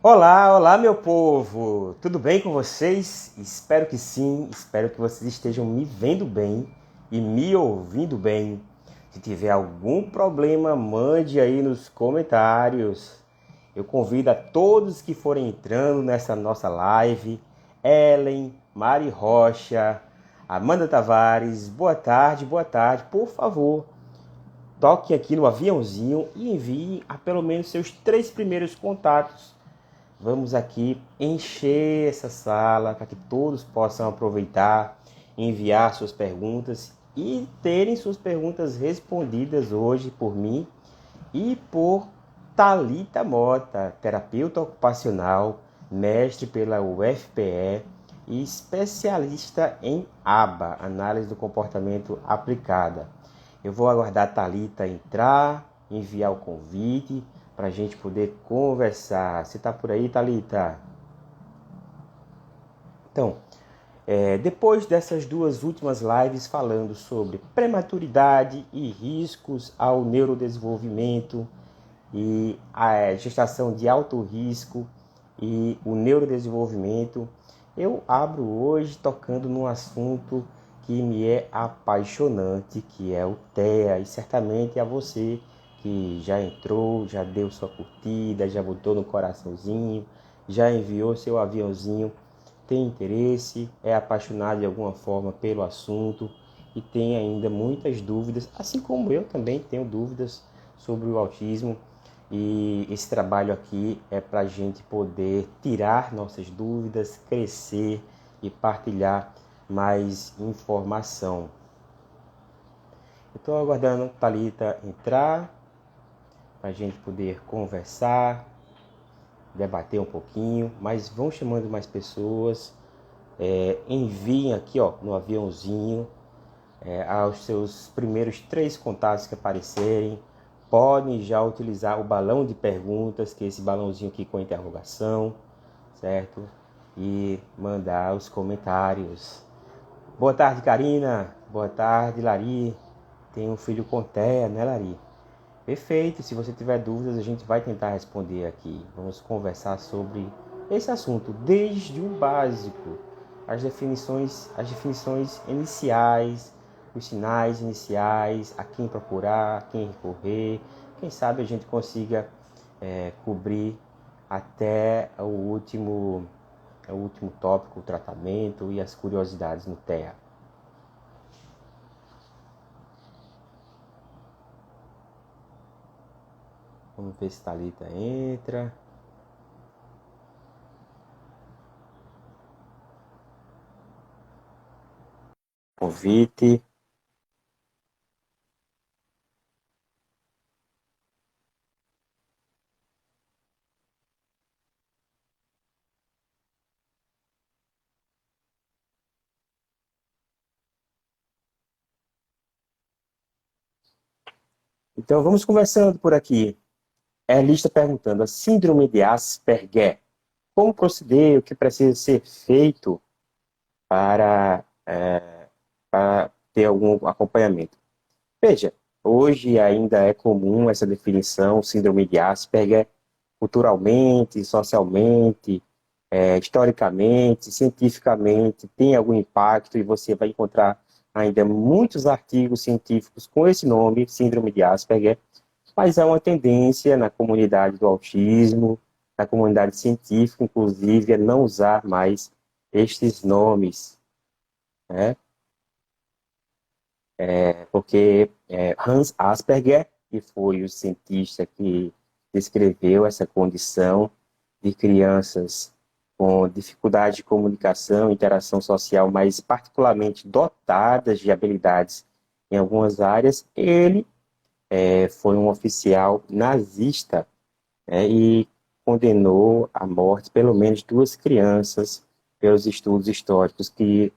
Olá, olá, meu povo! Tudo bem com vocês? Espero que sim, espero que vocês estejam me vendo bem e me ouvindo bem. Se tiver algum problema, mande aí nos comentários. Eu convido a todos que forem entrando nessa nossa live, Ellen, Mari Rocha, Amanda Tavares, boa tarde, por favor. Toque aqui no aviãozinho e envie a pelo menos seus 3 primeiros contatos. Vamos aqui encher essa sala para que todos possam aproveitar, enviar suas perguntas e terem suas perguntas respondidas hoje por mim e por Thalita Mota, terapeuta ocupacional, mestre pela UFPE e especialista em ABA, análise do comportamento aplicada. Eu vou aguardar a Thalita entrar, enviar o convite para a gente poder conversar. Você está por aí, Thalita? Então, depois dessas duas últimas lives falando sobre prematuridade e riscos ao neurodesenvolvimento e a gestação de alto risco e o neurodesenvolvimento, eu abro hoje tocando num assunto que me é apaixonante, que é o TEA, e certamente a você que já entrou, já deu sua curtida, já botou no coraçãozinho, já enviou seu aviãozinho, tem interesse, é apaixonado de alguma forma pelo assunto e tem ainda muitas dúvidas, assim como eu também tenho dúvidas sobre o autismo. E esse trabalho aqui é para a gente poder tirar nossas dúvidas, crescer e partilhar mais informação. Estou aguardando a Thalita entrar para a gente poder conversar, debater um pouquinho, mas vão chamando mais pessoas. Enviem aqui no aviãozinho aos seus primeiros 3 contatos que aparecerem. Podem já utilizar o balão de perguntas, que é esse balãozinho aqui com interrogação, certo? E mandar os comentários. Boa tarde, Karina. Boa tarde, Lari. Tem um filho com TEA, né, Lari? Perfeito. Se você tiver dúvidas, a gente vai tentar responder aqui. Vamos conversar sobre esse assunto, desde o básico, as definições iniciais, os sinais iniciais, a quem procurar, a quem recorrer. Quem sabe a gente consiga cobrir até o último tópico, o tratamento e as curiosidades no TEA. Vamos ver se Thalita entra. Convite. Então vamos conversando por aqui. Lista perguntando: a síndrome de Asperger, como proceder, o que precisa ser feito para, para ter algum acompanhamento? Veja, hoje ainda é comum essa definição, síndrome de Asperger, culturalmente, socialmente, historicamente, cientificamente, tem algum impacto e você vai encontrar ainda muitos artigos científicos com esse nome, síndrome de Asperger, mas há uma tendência na comunidade do autismo, na comunidade científica, inclusive, a não usar mais estes nomes, né? Porque Hans Asperger, que foi o cientista que descreveu essa condição de crianças com dificuldade de comunicação, interação social, mas particularmente dotadas de habilidades em algumas áreas, ele foi um oficial nazista, e condenou à morte pelo menos 2 crianças pelos estudos históricos que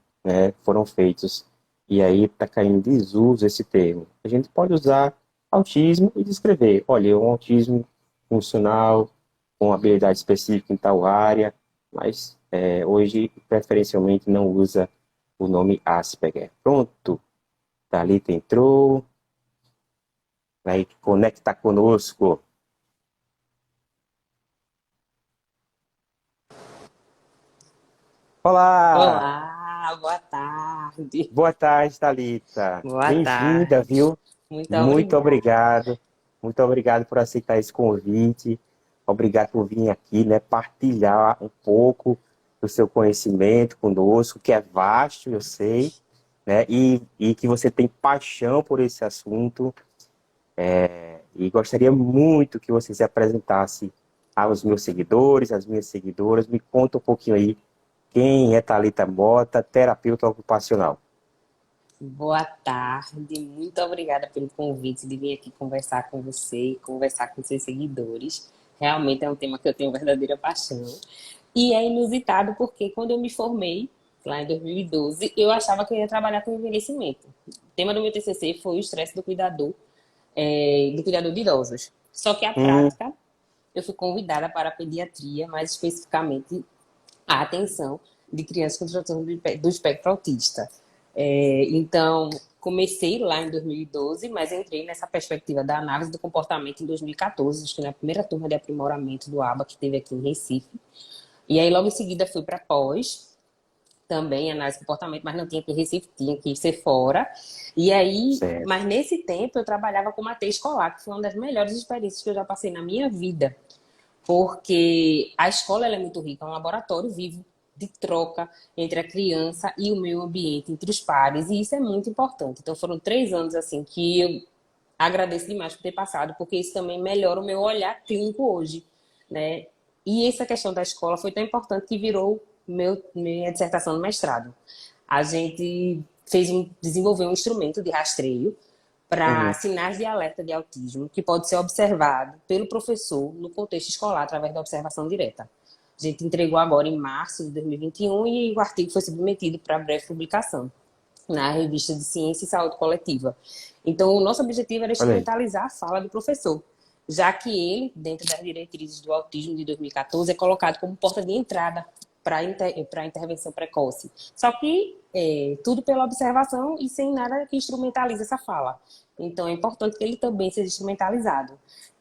foram feitos. E aí está caindo em desuso esse termo. A gente pode usar autismo e descrever, olha, um autismo funcional, com habilidade específica em tal área, mas hoje preferencialmente não usa o nome Asperger. Pronto, Thalita entrou, vai conectar conosco. Olá! Olá, boa tarde. Boa tarde, Thalita. Boa Bem-vinda, tarde. viu? Muito Muito obrigada. obrigado. Muito obrigado por aceitar esse convite. Obrigado por vir aqui, né, partilhar um pouco do seu conhecimento conosco, que é vasto, eu sei, né, e que você tem paixão por esse assunto. E gostaria muito que você se apresentasse aos meus seguidores, às minhas seguidoras. Me conta um pouquinho aí quem é Thalita Mota, terapeuta ocupacional. Boa tarde. Muito obrigada pelo convite de vir aqui conversar com você e conversar com seus seguidores. Realmente é um tema que eu tenho verdadeira paixão. E é inusitado porque quando eu me formei, lá em 2012, eu achava que eu ia trabalhar com envelhecimento. O tema do meu TCC foi o estresse do cuidador de idosos. Só que a Hum, prática, eu fui convidada para a pediatria, mais especificamente a atenção de crianças com transtorno do espectro autista. Então, comecei lá em 2012, mas entrei nessa perspectiva da análise do comportamento em 2014, acho que na primeira turma de aprimoramento do ABA que teve aqui em Recife. E aí, logo em seguida, fui para pós, também análise de comportamento, mas não tinha que ir em Recife, tinha que ser fora. E aí, certo. mas nesse tempo, eu trabalhava como AT escolar, que foi uma das melhores experiências que eu já passei na minha vida, porque a escola ela é muito rica, é um laboratório vivo de troca entre a criança e o meio ambiente, entre os pares, e isso é muito importante. Então foram 3 anos assim que eu agradeço demais por ter passado, porque isso também melhora o meu olhar clínico hoje, né? E essa questão da escola foi tão importante que virou minha dissertação no mestrado. A gente desenvolveu um instrumento de rastreio para Uhum. sinais de alerta de autismo que pode ser observado pelo professor no contexto escolar através da observação direta. A gente entregou agora em março de 2021 e o artigo foi submetido para breve publicação na revista de Ciência e Saúde Coletiva. Então, o nosso objetivo era Olha aí. instrumentalizar a fala do professor, já que ele, dentro das diretrizes do autismo de 2014, é colocado como porta de entrada para a intervenção precoce. Só que tudo pela observação e sem nada que instrumentalize essa fala. Então, é importante que ele também seja instrumentalizado.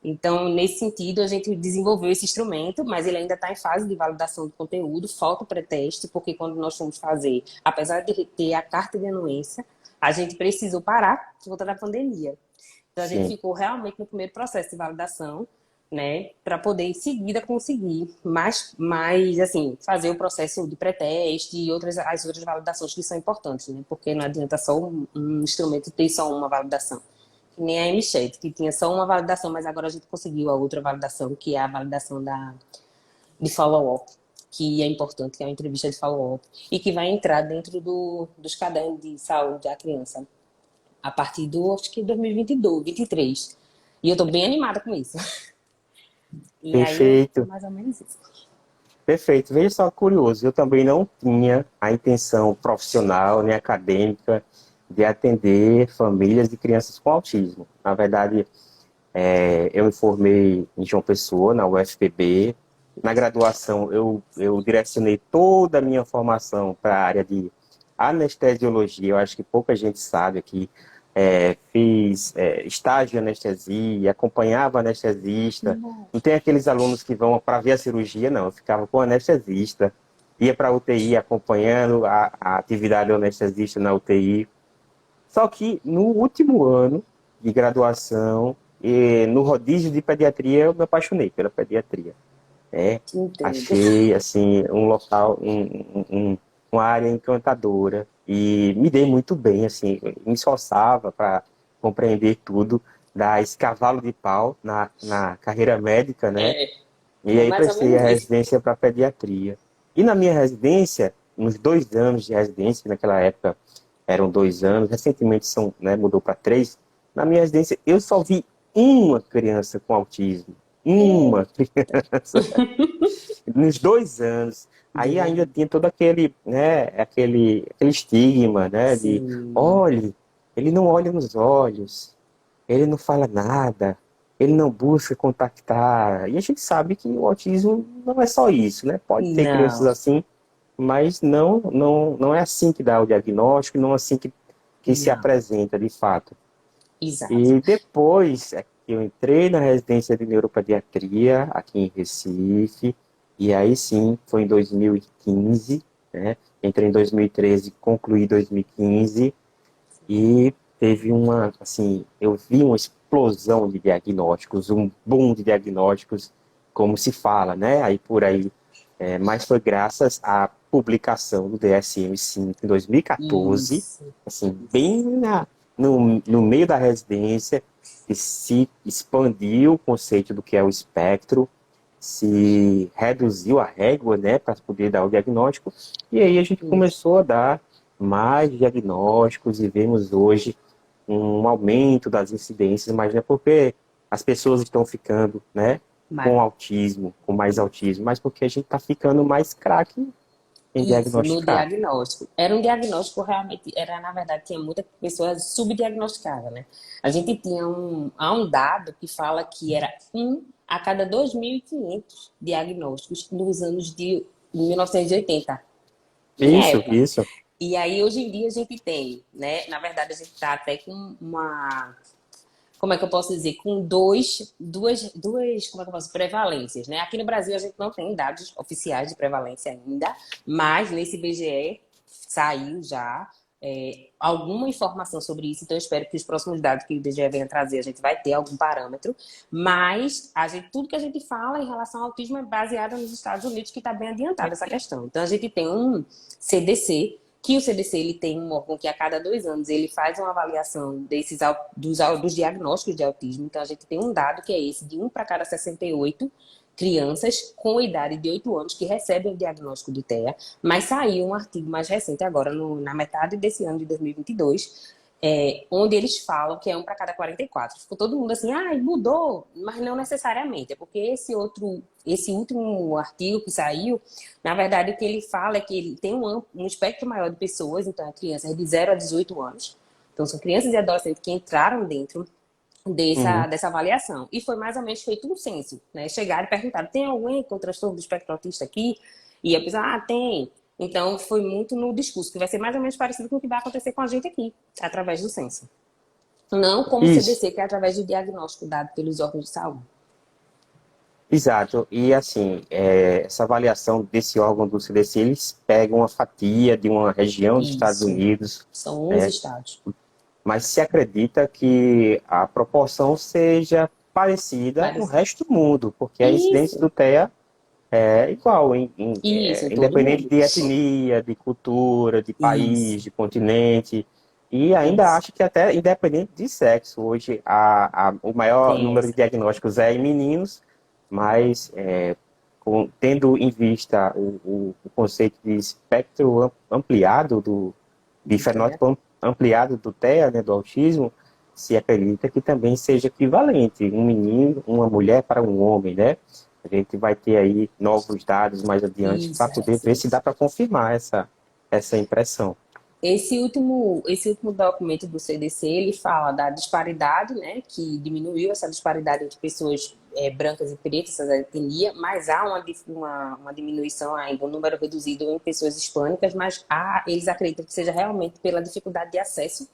Então, nesse sentido, a gente desenvolveu esse instrumento, mas ele ainda está em fase de validação do conteúdo, falta o pré-teste, porque quando nós fomos fazer, apesar de ter a carta de anuência, a gente precisou parar por conta da pandemia. Então, a gente Sim, ficou realmente no primeiro processo de validação, né, para poder em seguida conseguir mais assim, fazer o processo de pré-teste e as outras validações que são importantes, né, porque não adianta só um instrumento ter só uma validação. Que nem a MChat, que tinha só uma validação, mas agora a gente conseguiu a outra validação, que é a validação de follow-up, que é importante, que é uma entrevista de follow-up, e que vai entrar dentro dos cadernos de saúde da criança, a partir acho que 2022, 23. E eu tô bem animada com isso. E aí é perfeito, mais ou menos isso. perfeito. Veja só, curioso, eu também não tinha a intenção profissional nem acadêmica de atender famílias de crianças com autismo. Na verdade, eu me formei em João Pessoa, na UFPB. Na graduação, eu direcionei toda a minha formação para a área de anestesiologia. Eu acho que pouca gente sabe aqui. Fiz estágio de anestesia, acompanhava anestesista. Não tem aqueles alunos que vão para ver a cirurgia, não. Eu ficava com o anestesista, ia para a UTI acompanhando a atividade do anestesista na UTI. Só que no último ano de graduação, no rodízio de pediatria, eu me apaixonei pela pediatria. Né? Entendo. Achei assim um local, uma área encantadora e me dei muito bem, assim, me esforçava para compreender tudo, dar esse cavalo de pau na carreira médica, né? É, E é aí mais ou prestei a menos isso. residência para pediatria. E na minha residência, nos 2 anos de residência, que naquela época eram 2 anos, recentemente né, mudou para 3. Na minha residência, eu só vi uma criança com autismo. Uma criança. Nos 2 anos. Aí ainda Gente, tinha todo aquele, né, aquele estigma, né, de, sim. olhe, ele não olha nos olhos, ele não fala nada, ele não busca contactar. E a gente sabe que o autismo não é só isso, né? Pode ter crianças Não, assim, mas não é assim que dá o diagnóstico, não é assim que se não. apresenta de fato. Exato. E depois eu entrei na residência de neuropediatria aqui em Recife, e aí sim, foi em 2015. né? Entrei em 2013, concluí em 2015 e teve uma, assim, eu vi uma explosão de diagnósticos, um boom de diagnósticos, como se fala, né? Aí por aí. Mas foi graças à publicação do DSM-5 em 2014, Isso. assim, bem no meio da residência, que se expandiu o conceito do que é o espectro, se reduziu a régua, né, para poder dar o diagnóstico, e aí a gente Isso. começou a dar mais diagnósticos e vemos hoje um aumento das incidências, mas não é porque as pessoas estão ficando, né, com Mas, autismo, com mais autismo, mas porque a gente está ficando mais craque em isso, no diagnosticar. diagnóstico. Era um diagnóstico realmente, era, na verdade, tinha muita pessoa subdiagnosticada, né? A gente tinha há um dado que fala que era um a cada 2.500 diagnósticos nos anos de 1980, em Isso, época. isso. E aí, hoje em dia, a gente tem, né? Na verdade, a gente está até com uma, como é que eu posso dizer, com duas, como é que eu posso, prevalências, né? Aqui no Brasil a gente não tem dados oficiais de prevalência ainda, mas nesse IBGE saiu já alguma informação sobre isso, então eu espero que os próximos dados que o IBGE venha trazer a gente vai ter algum parâmetro, mas tudo que a gente fala em relação ao autismo é baseado nos Estados Unidos, que está bem adiantado essa questão. Então a gente tem um CDC, que o CDC ele tem um órgão que a cada 2 anos ele faz uma avaliação dos diagnósticos de autismo. Então a gente tem um dado que é esse, de 1 para cada 68 crianças com idade de 8 anos que recebem o diagnóstico do TEA, mas saiu um artigo mais recente agora, na metade desse ano de 2022, onde eles falam que é 1 para cada 44. Ficou todo mundo assim, mudou, mas não necessariamente, é porque esse último artigo que saiu, na verdade o que ele fala é que ele tem um espectro maior de pessoas, então crianças de 0 a 18 anos, então são crianças e adolescentes que entraram dentro Uhum. dessa avaliação. E foi mais ou menos feito um censo, né? Chegaram e perguntaram, tem alguém com transtorno do espectro autista aqui? E a pessoa, tem. Então, foi muito no discurso, que vai ser mais ou menos parecido com o que vai acontecer com a gente aqui, através do censo. Não como o Isso, CDC, que é através do diagnóstico dado pelos órgãos de saúde. exato. E assim, essa avaliação desse órgão do CDC, eles pegam uma fatia de uma região dos Estados Isso. Unidos, São 11 né? estados. Mas se acredita que a proporção seja parecida no Parecido. resto do mundo, porque a incidência Isso. do TEA é igual, Isso, em todo independente mundo. de etnia, de cultura, de país, Isso. de continente, e ainda Isso. acho que até independente de sexo. Hoje, o maior Tem número de essa. diagnósticos é em meninos, mas tendo em vista o conceito de espectro ampliado, de Do TEA. fenótipo ampliado do TEA, né, do autismo, se acredita que também seja equivalente, um menino, uma mulher para um homem, né? A gente vai ter aí novos dados mais adiante para Isso, poder ver se dá para confirmar essa impressão. Esse último documento do CDC, ele fala da disparidade, né, que diminuiu essa disparidade entre pessoas brancas e pretas, essa etnia, mas há uma diminuição ainda, um número reduzido em pessoas hispânicas, mas eles acreditam que seja realmente pela dificuldade de acesso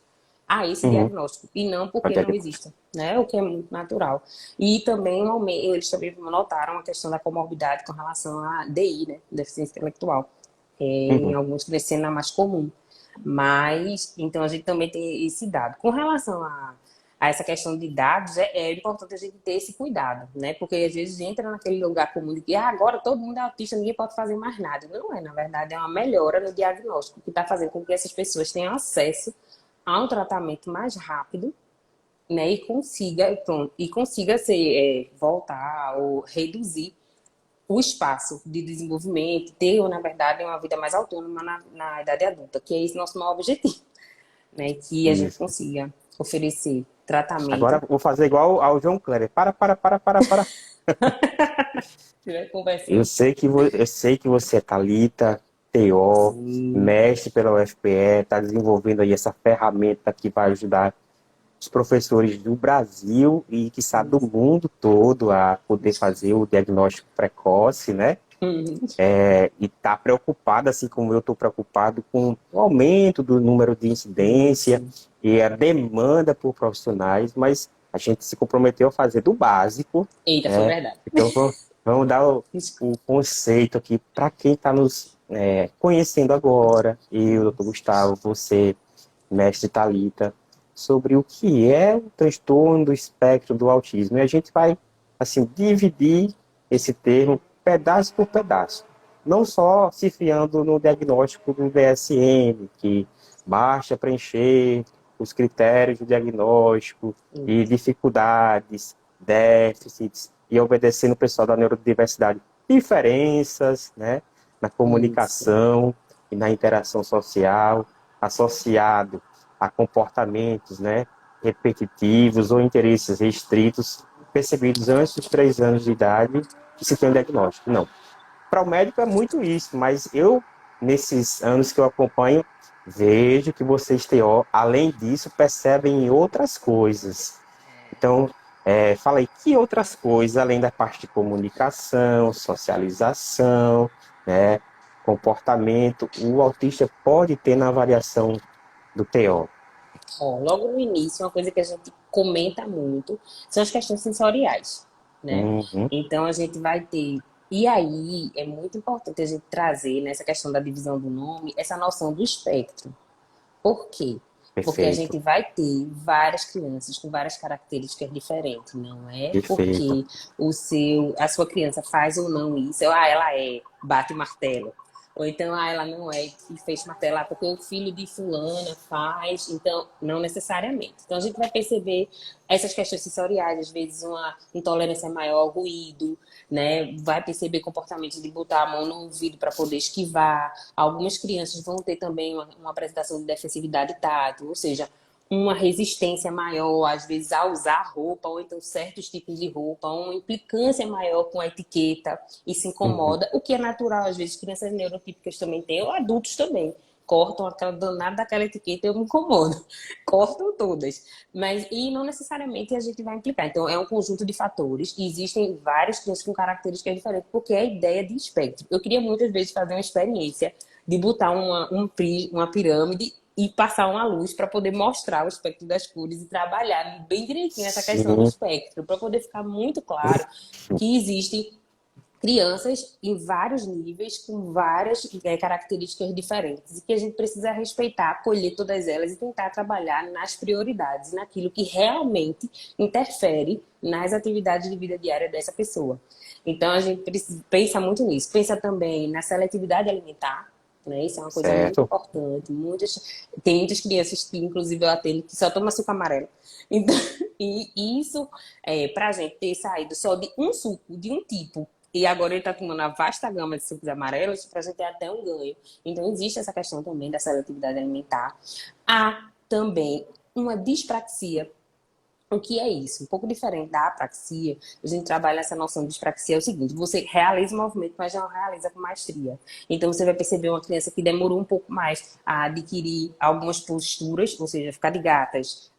a esse Uhum. diagnóstico, e não A porque não diagnóstico. exista, né, o que é muito natural. E também eles também notaram a questão da comorbidade com relação à DI, né, deficiência intelectual, em Uhum. alguns crescendo a mais comum. Mas, então a gente também tem esse dado. Com relação a essa questão de dados, é importante a gente ter esse cuidado, né? Porque às vezes entra naquele lugar comum de que agora todo mundo é autista, ninguém pode fazer mais nada. Não é, na verdade, é uma melhora no diagnóstico que está fazendo com que essas pessoas tenham acesso a um tratamento mais rápido, né? E consiga voltar ou reduzir o espaço de desenvolvimento, ter, na verdade, uma vida mais autônoma na idade adulta, que é esse nosso maior objetivo, né? Que a gente Isso. consiga oferecer Agora tratamento. vou fazer igual ao João Kleber. Para. Estiver conversando. Eu sei que você é Thalita, TO, Sim, mestre pela UFPE, está desenvolvendo aí essa ferramenta que vai ajudar os professores do Brasil e, quiçá, do mundo todo a poder fazer o diagnóstico precoce, né? uhum. E está preocupada, assim como eu estou preocupado com o aumento do número de incidência Sim. e a demanda por profissionais, mas a gente se comprometeu a fazer do básico, Eita, foi né? verdade. Então vamos dar o conceito aqui para quem está nos conhecendo agora, eu, doutor Gustavo, você, mestre Thalita, sobre o que é o transtorno do espectro do autismo. E a gente vai, assim, dividir esse termo pedaço por pedaço. Não só se fiando no diagnóstico do DSM, que basta preencher os critérios do diagnóstico e dificuldades, déficits, e obedecendo o pessoal da neurodiversidade, diferenças, né, na Isso. comunicação e na interação social, associado a comportamentos, né, repetitivos ou interesses restritos percebidos antes dos 3 anos de idade e se tem um diagnóstico. Não. Para o médico é muito isso, mas eu, nesses anos que eu acompanho, vejo que vocês, TO, além disso, percebem outras coisas. Então, fala aí, que outras coisas, além da parte de comunicação, socialização, né, comportamento, o autista pode ter na avaliação do TO? Ó, logo no início, uma coisa que a gente comenta muito são as questões sensoriais, né? Uhum, Então a gente vai ter. E aí é muito importante a gente trazer nessa questão da divisão do nome essa noção do espectro. Por quê? Porque a perfeito, gente vai ter várias crianças com várias características diferentes, não é perfeito. porque a sua criança faz ou não isso, ela bate martelo. Ou então, ela não é e fez martelar porque o filho de fulana faz, então, não necessariamente. Então, a gente vai perceber essas questões sensoriais, às vezes uma intolerância maior ao ruído, né? Vai perceber comportamentos de botar a mão no ouvido para poder esquivar. Algumas crianças vão ter também uma apresentação de defensividade tátil, ou seja, uma resistência maior, às vezes, a usar roupa, ou então certos tipos de roupa, uma implicância maior com a etiqueta e se Uhum. incomoda, o que é natural, às vezes, crianças neurotípicas também têm, ou adultos também. Cortam aquela danada daquela etiqueta e eu me incomodo. Cortam todas. Mas, e não necessariamente a gente vai implicar. Então, é um conjunto de fatores. E existem várias crianças com características diferentes, porque é a ideia de espectro. Eu queria muitas vezes fazer uma experiência de botar uma pirâmide e passar uma luz para poder mostrar o espectro das cores e trabalhar bem direitinho essa questão do Sim, espectro, para poder ficar muito claro que existem crianças em vários níveis, com várias características diferentes, e que a gente precisa respeitar, acolher todas elas e tentar trabalhar nas prioridades, naquilo que realmente interfere nas atividades de vida diária dessa pessoa. Então, a gente pensa muito nisso. Pensa também na seletividade alimentar, né? Isso é uma coisa muito certo. importante. Tem muitas crianças que, inclusive, eu atendo que só tomam açúcar amarelo. Então, e isso, para a gente ter saído só de um suco, de um tipo, e agora ele está tomando a vasta gama de sucos amarelos, para a gente ter até um ganho. Então, existe essa questão também da seletividade alimentar. Há também uma dispraxia. O que é isso? Um pouco diferente da apraxia, a gente trabalha essa noção de dispraxia, é o seguinte: você realiza o movimento, mas não realiza com maestria. Então, você vai perceber uma criança que demorou um pouco mais a adquirir algumas posturas, ou seja, ficar de gatas,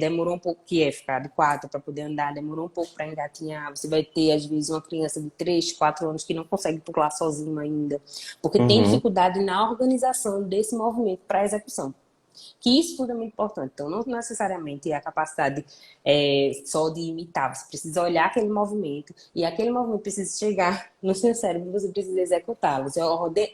demorou um pouco, que é ficar de quatro para poder andar, demorou um pouco para engatinhar. Você vai ter, às vezes, uma criança de 3, 4 anos que não consegue pular sozinho ainda, porque tem Uhum. dificuldade na organização desse movimento para execução. Que isso tudo é muito importante. Então, não necessariamente é a capacidade só de imitar. Você precisa olhar aquele movimento e aquele movimento precisa chegar no seu cérebro e você precisa executá-lo. Você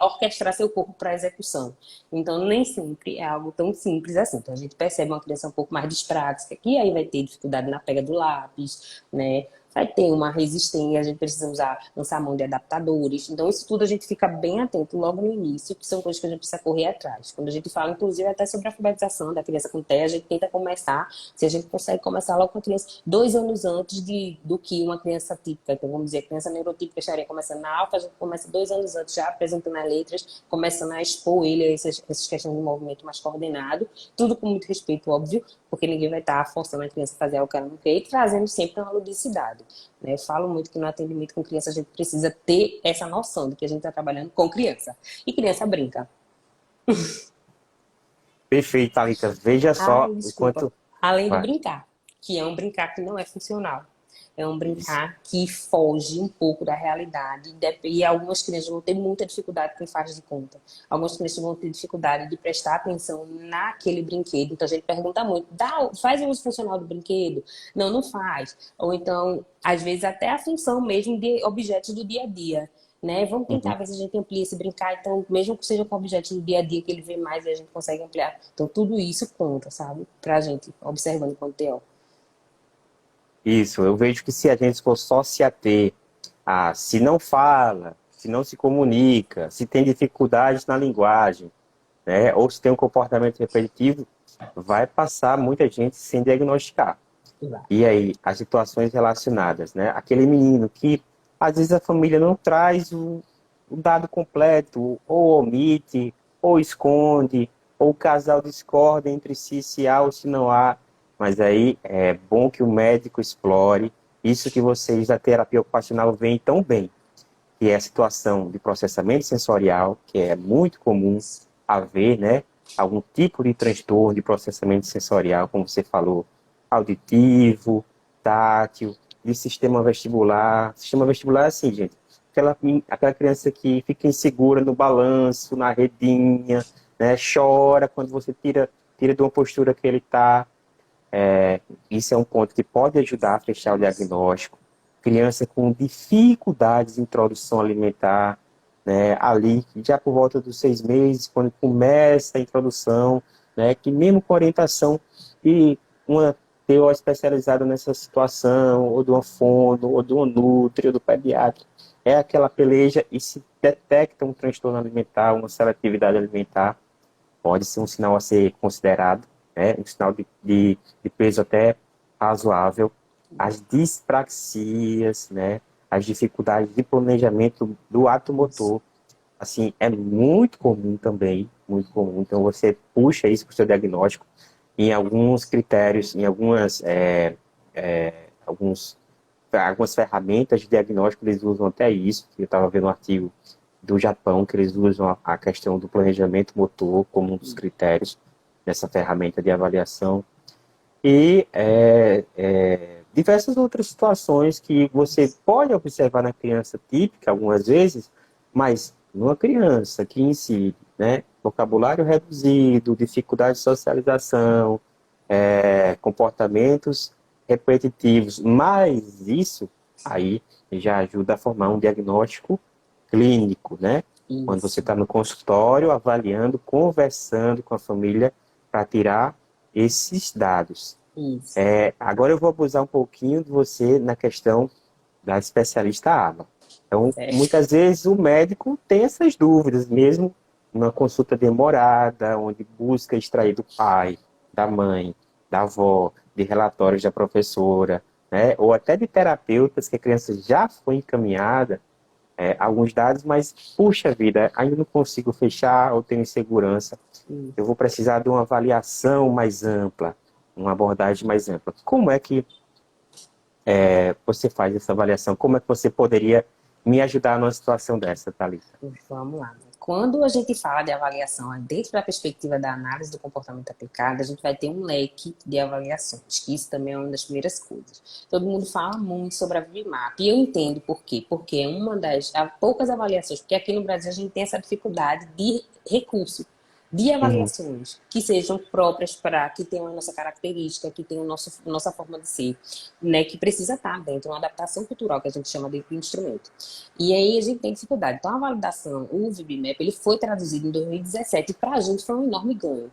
orquestrar seu corpo para a execução. Então, nem sempre é algo tão simples assim. Então, a gente percebe uma criança um pouco mais disprática, que aí vai ter dificuldade na pega do lápis, né? Vai ter uma resistência, a gente precisa lançar a mão de adaptadores. Então, isso tudo a gente fica bem atento logo no início, que são coisas que a gente precisa correr atrás. Quando a gente fala, inclusive, até sobre a alfabetização da criança com TEA, a gente tenta começar, se a gente consegue começar logo com a criança 2 anos antes do que uma criança típica. Então, vamos dizer, a criança neurotípica estaria começando na alfa, a gente começa 2 anos antes, já apresentando as letras, começando a expor ele a essas questões de movimento mais coordenado, tudo com muito respeito, óbvio, porque ninguém vai estar forçando a criança a fazer algo que ela não quer, e trazendo sempre uma ludicidade. Né? Eu falo muito que no atendimento com criança a gente precisa ter essa noção de que a gente está trabalhando com criança. E criança brinca. Perfeito, Thalita. Veja só Ai, o desculpa. quanto. Além do Vai. brincar, que é um brincar que não é funcional. É um Isso. brincar que foge um pouco da realidade. E algumas crianças vão ter muita dificuldade com faz de conta. Algumas crianças vão ter dificuldade de prestar atenção naquele brinquedo. Então a gente pergunta muito: faz o uso funcional do brinquedo? Não, não faz. Ou então, às vezes, até a função mesmo de objetos do dia a dia. né? Vamos tentar Uhum. ver se a gente amplia esse brincar, então, mesmo que seja com objetos do dia a dia que ele vê mais e a gente consegue ampliar. Então, tudo isso conta, sabe? Pra gente, observando enquanto TO. Isso, eu vejo que se a gente for só se ater a se não fala, se não se comunica, se tem dificuldades na linguagem, né, ou se tem um comportamento repetitivo, vai passar muita gente sem diagnosticar. E aí, as situações relacionadas, né? Aquele menino que às vezes a família não traz o dado completo, ou omite, ou esconde, ou o casal discorda entre si se há ou se não há. Mas aí é bom que o médico explore isso que vocês da terapia ocupacional veem tão bem, que é a situação de processamento sensorial, que é muito comum haver, né, algum tipo de transtorno de processamento sensorial, como você falou, auditivo, tátil, de sistema vestibular. Sistema vestibular é assim, gente, aquela criança que fica insegura no balanço, na redinha, né, chora quando você tira de uma postura que ele está. Isso é um ponto que pode ajudar a fechar o diagnóstico. Criança com dificuldades de introdução alimentar, né, ali, já por volta dos 6 meses, quando começa a introdução, né, que mesmo com orientação de uma TO especializada nessa situação, ou de uma fono, ou de uma nutri, ou do pediatra, é aquela peleja e se detecta um transtorno alimentar, uma seletividade alimentar, pode ser um sinal a ser considerado, né? Um sinal de peso até razoável. As dispraxias, né? As dificuldades de planejamento do ato motor, assim, é muito comum também, muito comum. Então, você puxa isso para o seu diagnóstico em alguns critérios, em algumas ferramentas de diagnóstico, eles usam até isso. Eu estava vendo um artigo do Japão, que eles usam a questão do planejamento motor como um dos critérios nessa ferramenta de avaliação. E diversas outras situações que você pode observar na criança típica, algumas vezes, mas numa criança que incide, né, vocabulário reduzido, dificuldade de socialização, comportamentos repetitivos, mas isso aí já ajuda a formar um diagnóstico clínico, né? Quando você Isso, está no consultório, avaliando, conversando com a família para tirar esses dados. isso. Agora eu vou abusar um pouquinho de você na questão da especialista ABA. Então, É. muitas vezes o médico tem essas dúvidas, mesmo numa consulta demorada, onde busca extrair do pai, da mãe, da avó, de relatórios da professora, né, ou até de terapeutas que a criança já foi encaminhada, alguns dados, mas, puxa vida, ainda não consigo fechar ou tenho insegurança. Eu vou precisar de uma avaliação mais ampla, uma abordagem mais ampla. Como é que você faz essa avaliação? Como é que você poderia me ajudar numa situação dessa, Thalita? Vamos lá. Quando a gente fala de avaliação dentro da perspectiva da análise do comportamento aplicado, a gente vai ter um leque de avaliações, que isso também é uma das primeiras coisas. Todo mundo fala muito sobre a VMAP, e eu entendo por quê. Porque é uma das poucas avaliações, porque aqui no Brasil a gente tem essa dificuldade de recurso, de Uhum. avaliações que sejam próprias para, que tenham a nossa característica, que tenham nossa forma de ser, né, que precisa estar dentro de uma adaptação cultural, que a gente chama de instrumento. E aí a gente tem dificuldade. Então a validação, o VB-MAP, ele foi traduzido em 2017 e para a gente foi um enorme ganho.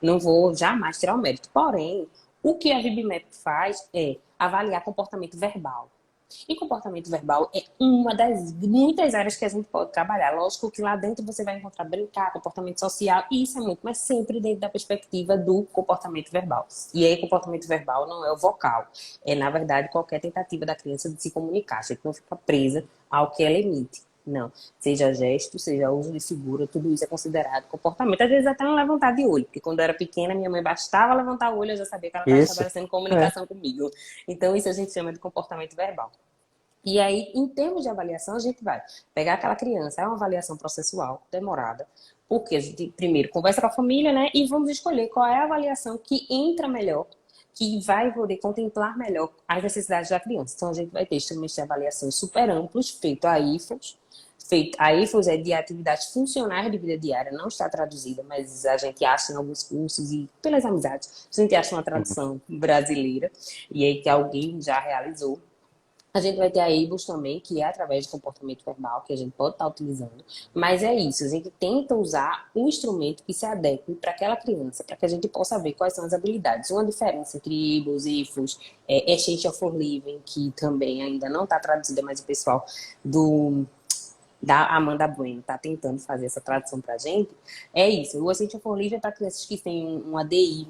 Não vou jamais tirar o mérito. Porém, o que a VB-MAP faz é avaliar comportamento verbal. E comportamento verbal é uma das muitas áreas que a gente pode trabalhar. Lógico que lá dentro você vai encontrar brincar, comportamento social, e isso é muito, mas sempre dentro da perspectiva do comportamento verbal. E aí, comportamento verbal não é o vocal, é, na verdade, qualquer tentativa da criança de se comunicar. A gente não fica presa ao que ela emite. Não. Seja gesto, seja uso de figura, tudo isso é considerado comportamento. Às vezes até não levantar de olho, porque quando eu era pequena, minha mãe bastava levantar o olho, eu já sabia que ela estava Isso. estabelecendo É. comunicação comigo. Então, isso a gente chama de comportamento verbal. E aí, em termos de avaliação, a gente vai pegar aquela criança, é uma avaliação processual, demorada, porque a gente primeiro conversa com a família, né? E vamos escolher qual é a avaliação que entra melhor, que vai poder contemplar melhor as necessidades da criança. Então, a gente vai ter instrumentos de avaliações super amplos, feito a IFOS. A IFOS é de atividades funcionais de vida diária, não está traduzida, mas a gente acha em alguns cursos e pelas amizades, a gente acha uma Uhum. tradução brasileira, e aí que alguém já realizou. A gente vai ter a EIBOS também, que é através de comportamento verbal, que a gente pode estar utilizando. Mas é isso, a gente tenta usar um instrumento que se adeque para aquela criança, para que a gente possa ver quais são as habilidades. Uma diferença entre EIBOS, IFOS, Essential for Living, que também ainda não está traduzida, mas o pessoal do da Amanda Bueno está tentando fazer essa tradução para a gente, é isso. O Essential for Living é para crianças que têm uma DI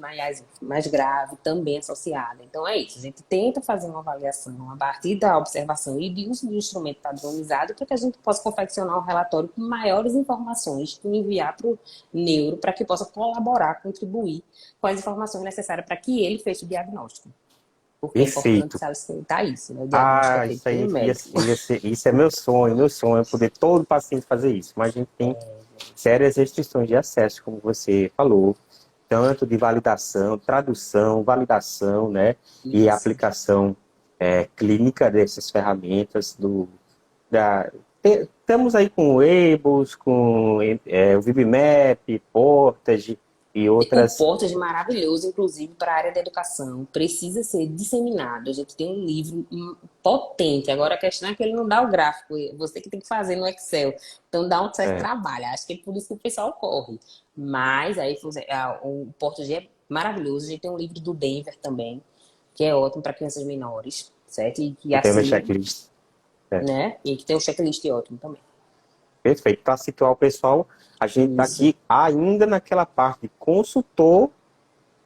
mais grave, também associada. Então, é isso. A gente tenta fazer uma avaliação a partir da observação e de uso do instrumento padronizado para que a gente possa confeccionar um relatório com maiores informações e enviar para o neuro para que possa colaborar, contribuir com as informações necessárias para que ele feche o diagnóstico. Porque é importante Perfeito. salientar isso, né? O diagnóstico é Ah, feito isso aí pelo médico. isso é meu sonho é poder todo paciente fazer isso. Mas a gente tem sérias restrições de acesso, como você falou, tanto de validação, tradução, validação, né, e Isso. aplicação clínica dessas ferramentas estamos aí com o Abels, com o VibMap, Portage e O outras. Portas é maravilhoso, inclusive, para a área da educação. Precisa ser disseminado. A gente tem um livro potente. Agora, a questão é que ele não dá o gráfico. Você que tem que fazer no Excel. Então, dá um certo É, trabalho. Acho que é por isso que o pessoal corre. Mas, aí, o Portas é maravilhoso. A gente tem um livro do Denver também, que é ótimo para crianças menores, certo? E que, eu tenho meu assim, checklist. É. né? E que tem um checklist ótimo também. Perfeito. Para situar o pessoal, a gente está Isso. aqui ainda naquela parte de consultor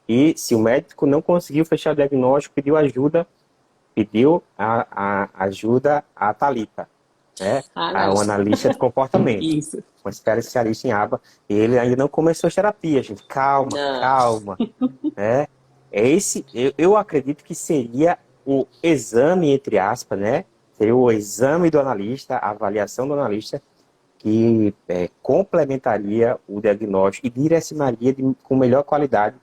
e se o médico não conseguiu fechar o diagnóstico, pediu a ajuda a Thalita, né? Ah, A um analista. analista de comportamento, Isso. um especialista em aba, e ele ainda não começou a terapia, gente. Calma, Não. calma, né? Eu acredito que seria o exame, entre aspas, né? Seria o exame do analista, a avaliação do analista, que complementaria o diagnóstico e direcionaria com melhor qualidade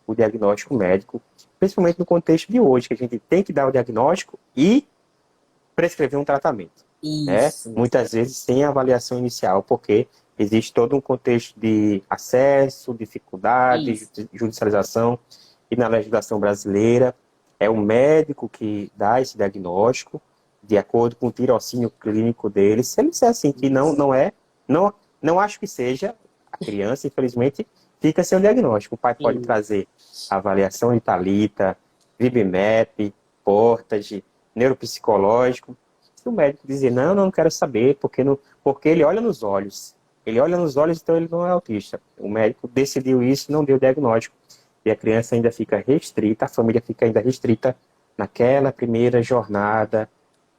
o diagnóstico médico, principalmente no contexto de hoje, que a gente tem que dar o diagnóstico e prescrever um tratamento, né? Isso. Muitas vezes sem avaliação inicial, porque existe todo um contexto de acesso, dificuldade, Isso. judicialização, e na legislação brasileira é o médico que dá esse diagnóstico de acordo com o tirocínio clínico dele. Se ele disser assim que não acho que seja, a criança, infelizmente, fica sem o diagnóstico. O pai pode Isso. trazer avaliação de Thalita, VibMap, Portage, neuropsicológico. Se o médico dizer, não quero saber, porque ele olha nos olhos. Ele olha nos olhos, então ele não é autista. O médico decidiu isso, não deu diagnóstico. E a criança ainda fica restrita, a família fica ainda restrita naquela primeira jornada,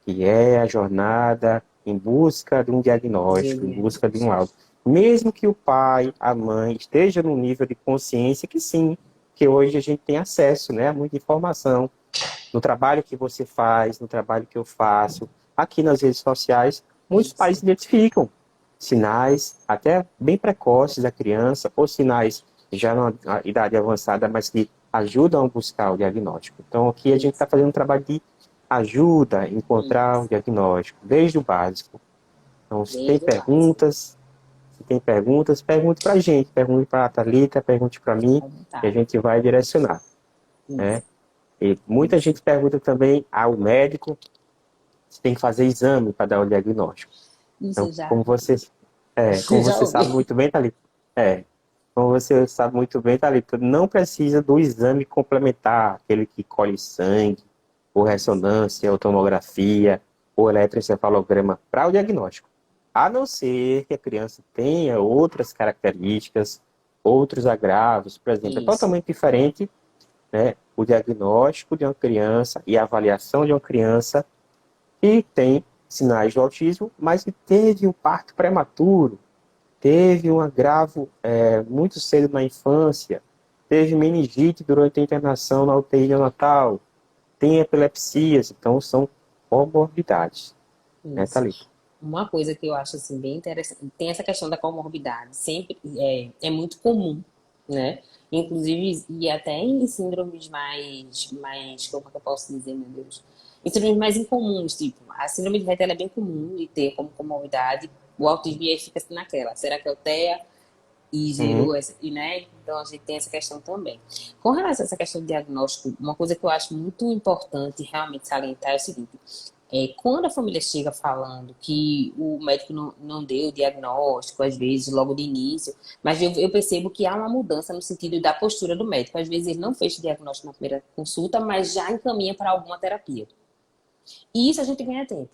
que é a jornada em busca de um diagnóstico, em busca de um laudo. Mesmo que o pai, a mãe esteja num nível de consciência que sim, que hoje a gente tem acesso, né, a muita informação, no trabalho que você faz, no trabalho que eu faço, aqui nas redes sociais, muitos pais Isso. identificam sinais até bem precoces da criança, ou sinais já na idade avançada, mas que ajudam a buscar o diagnóstico. Então, aqui a gente está fazendo um trabalho de ajuda a encontrar o Isso. diagnóstico, desde o básico. Então, Desde o básico. se tem perguntas, pergunte para a gente, pergunte para a Thalita, pergunte para mim, que a Perguntar. gente vai direcionar, né? Isso. E muita Isso. gente pergunta também ao médico se tem que fazer exame para dar o diagnóstico. Isso Então, eu já, como já você sabe ouvi. muito bem, Thalita, como você sabe muito bem, Thalita, não precisa do exame complementar, aquele que colhe sangue, ou ressonância, ou tomografia, ou eletroencefalograma para o diagnóstico. A não ser que a criança tenha outras características, outros agravos, por exemplo, é Isso. totalmente diferente, né, o diagnóstico de uma criança e a avaliação de uma criança que tem sinais do autismo, mas que teve um parto prematuro, teve um agravo muito cedo na infância, teve meningite durante a internação na UTI neonatal, tem epilepsias, então são comorbidades, né, Isso. Thalita? Uma coisa que eu acho assim bem interessante, tem essa questão da comorbidade, sempre é muito comum, né? Inclusive, e até em síndromes mais, como é que eu posso dizer, meu Deus? Em síndromes mais incomuns, tipo, a síndrome de Rett ela é bem comum de ter como comorbidade, o autismo e aí fica naquela, será que é o TEA? E Uhum. gerou essa, e, né? Então a gente tem essa questão também. Com relação a essa questão de diagnóstico, uma coisa que eu acho muito importante realmente salientar é o seguinte: Quando a família chega falando que o médico não deu o diagnóstico, às vezes, logo de início, mas eu percebo que há uma mudança no sentido da postura do médico. Às vezes ele não fez o diagnóstico na primeira consulta, mas já encaminha para alguma terapia. E isso a gente ganha tempo.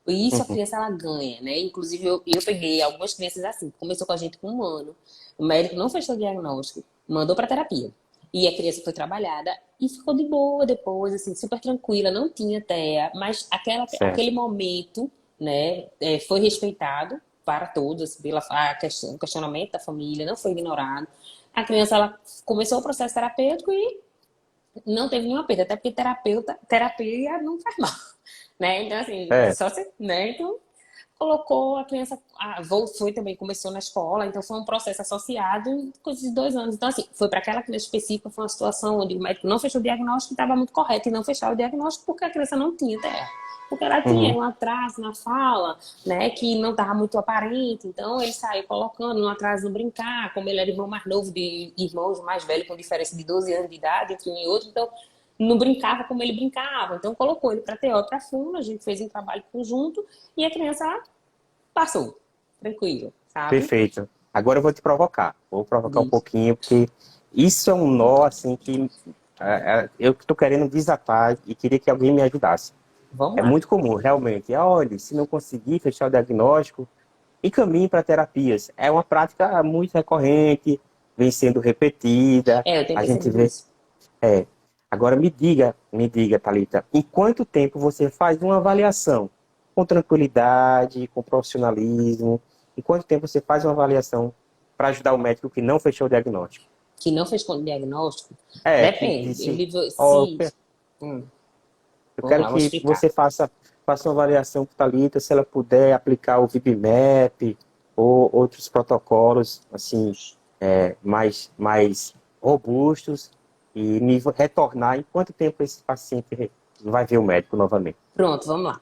E isso a Uhum. criança ela ganha, né? Inclusive eu peguei algumas crianças assim, começou com a gente com 1 ano, o médico não fechou o diagnóstico, mandou para terapia. E a criança foi trabalhada e ficou de boa depois, assim, super tranquila, não tinha TEA, mas aquele Certo. momento, né, foi respeitado para todos, assim, o questionamento da família não foi ignorado. A criança ela começou o processo terapêutico e não teve nenhuma perda, até porque terapia não faz mal, né? Então, assim, É, só se, né? Então, colocou a criança, foi também, começou na escola, então foi um processo associado em coisa de 2 anos. Então, assim, foi para aquela criança específica, foi uma situação onde o médico não fechou o diagnóstico e estava muito correto em não fechar o diagnóstico porque a criança não tinha TEA. Porque ela tinha uhum. um atraso na fala, né, que não estava muito aparente, então ele saiu colocando um atraso no brincar, como ele era irmão mais novo de irmãos mais velhos com diferença de 12 anos de idade entre um e outro, então não brincava como ele brincava, então colocou ele para TO e para fundo, a gente fez um trabalho conjunto e a criança passou, tranquilo, sabe? Perfeito. Agora eu vou te provocar. Vou provocar um Diz, pouquinho, porque isso é um nó, assim, que eu estou querendo desatar e queria que alguém me ajudasse. vamos É lá. muito comum, realmente. Olha, se não conseguir fechar o diagnóstico, encaminhe para terapias. É uma prática muito recorrente, vem sendo repetida. Eu tenho A gente percebido vê. isso. É. Agora me diga, Thalita, em quanto tempo você faz uma avaliação com tranquilidade, com profissionalismo? Em quanto tempo você faz uma avaliação para ajudar o médico que não fechou o diagnóstico? Que não fez com diagnóstico, É, que depende. disse, ó, Hum, eu vamos quero lá, vou que explicar. você faça uma avaliação com Thalita, se ela puder aplicar o VIPMAP ou outros protocolos assim mais robustos e me retornar em quanto tempo esse paciente vai ver o médico novamente. Pronto, vamos lá.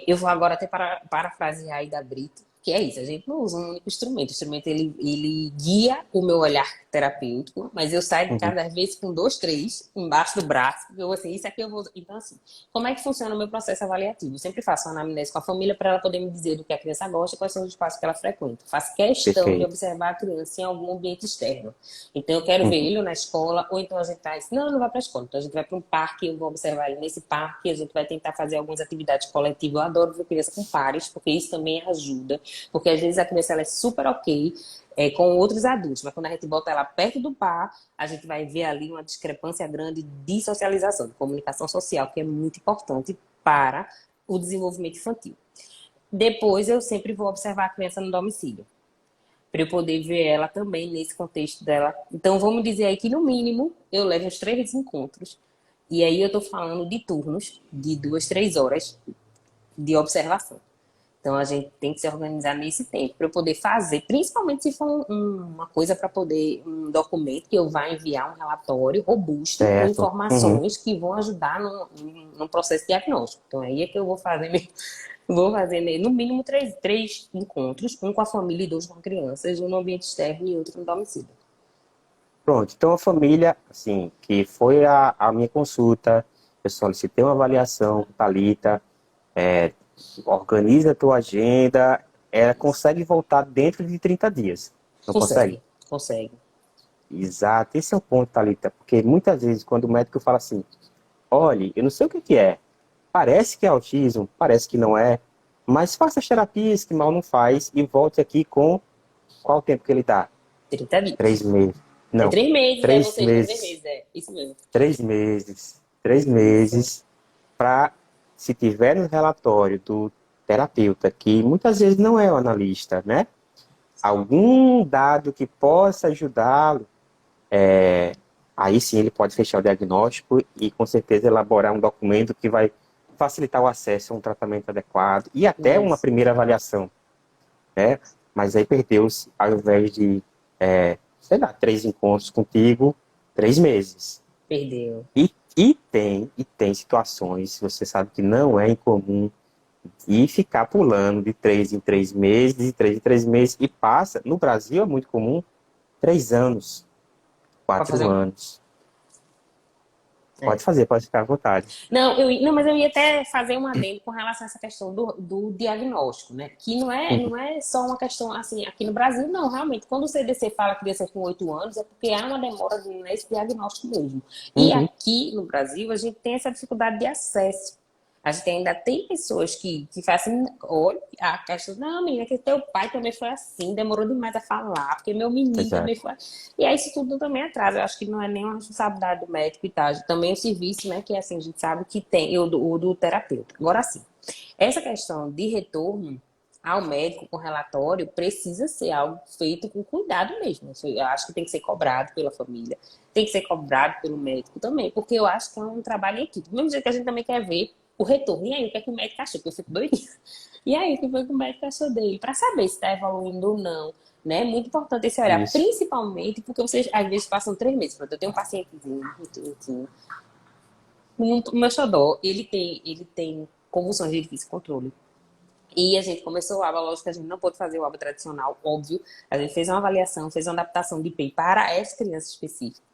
Eu vou agora até parafrasear aí da Brito, que é isso, a gente não usa um único instrumento. O instrumento, ele guia o meu olhar terapêutico, mas eu saio de Uhum, casa, às vezes, com 2, 3 embaixo do braço, porque eu, assim, isso aqui eu vou... Então, assim, como é que funciona o meu processo avaliativo? Eu sempre faço uma anamnese com a família para ela poder me dizer do que a criança gosta e quais são os espaços que ela frequenta. Faço questão de perfeito. observar a criança em algum ambiente externo. Então, eu quero ver Uhum, ele na escola, ou então a gente tá assim, não vai para a escola. Então, a gente vai para um parque, eu vou observar ele nesse parque, a gente vai tentar fazer algumas atividades coletivas. Eu adoro ver criança com pares, porque isso também ajuda. Porque às vezes a criança ela é super ok com outros adultos, mas quando a gente bota ela perto do par, a gente vai ver ali uma discrepância grande de socialização, de comunicação social, que é muito importante para o desenvolvimento infantil. Depois, eu sempre vou observar a criança no domicílio para eu poder ver ela também nesse contexto dela. Então, vamos dizer aí que, no mínimo, eu levo uns 3 encontros. E aí eu estou falando de turnos de 2, 3 horas de observação. Então, a gente tem que se organizar nesse tempo para eu poder fazer, principalmente se for uma coisa para poder, um documento que eu vá enviar um relatório robusto com certo. Uhum. informações que vão ajudar no processo diagnóstico. Então, aí é que eu vou fazer Vou fazer no mínimo 3 encontros, um com a família e 2 com crianças, um no ambiente externo e outro no domicílio. Pronto, então a família, assim, que foi a minha consulta, eu solicitei uma avaliação com Thalita, é, organiza a tua agenda, ela consegue voltar dentro de 30 dias. Não consegue? Consegue, consegue. Exato, esse é o ponto, Thalita, porque muitas vezes quando o médico fala assim, olha, eu não sei o que que é, parece que é autismo, parece que não é, mas faça as terapias que mal não faz e volte aqui com qual tempo que ele dá? 30 dias. 3 meses. É Não, 3 meses, três vocês, é três meses. meses, é isso mesmo. 3 meses. três Isso. meses para, se tiver no relatório do terapeuta, que muitas vezes não é o analista, né? Algum dado que possa ajudá-lo, aí sim ele pode fechar o diagnóstico e com certeza elaborar um documento que vai facilitar o acesso a um tratamento adequado e até uma Isso. primeira avaliação, né? Mas aí perdeu-se, ao invés de, sei lá, 3 encontros contigo, 3 meses. Perdeu. E tem situações, você sabe que não é incomum, e ficar pulando de 3 em 3 meses, de 3 em 3 meses, e passa, no Brasil é muito comum, 3 anos, Para quatro fazer anos. Pode fazer, pode ficar à vontade. Não, mas eu ia até fazer um adendo com relação a essa questão do diagnóstico, né? Que Uhum, não é só uma questão assim, aqui no Brasil, não, realmente. Quando o CDC fala criança com 8 anos, é porque há uma demora nesse diagnóstico mesmo. E uhum, aqui no Brasil, a gente tem essa dificuldade de acesso. A gente ainda tem pessoas que fazem, olha, a questão, não, menina, que teu pai também foi assim, demorou demais a falar, porque meu menino também exato. foi. E aí isso tudo também atrasa. Eu acho que não é nem uma responsabilidade do médico e tal. Também o serviço, né, que assim, a gente sabe que tem, o do terapeuta. Agora sim, essa questão de retorno ao médico com relatório precisa ser algo feito com cuidado mesmo. Eu acho que tem que ser cobrado pela família, tem que ser cobrado pelo médico também, porque eu acho que é um trabalho em equipe. Do mesmo jeito que a gente também quer ver o retorno. E aí, o que é que o médico achou? Porque eu fico doidinha. E aí, o que foi que o médico achou dele? Para saber se está evoluindo ou não. Né? É muito importante esse olhar, Isso. principalmente porque vocês às vezes passam 3 meses. Pronto, eu tenho um pacientezinho, o meu xodó, ele tem convulsões de difícil controle. E a gente começou o ABA, lógico que a gente não pôde fazer o ABA tradicional, óbvio. A gente fez uma avaliação, fez uma adaptação de PEI para essa criança específica.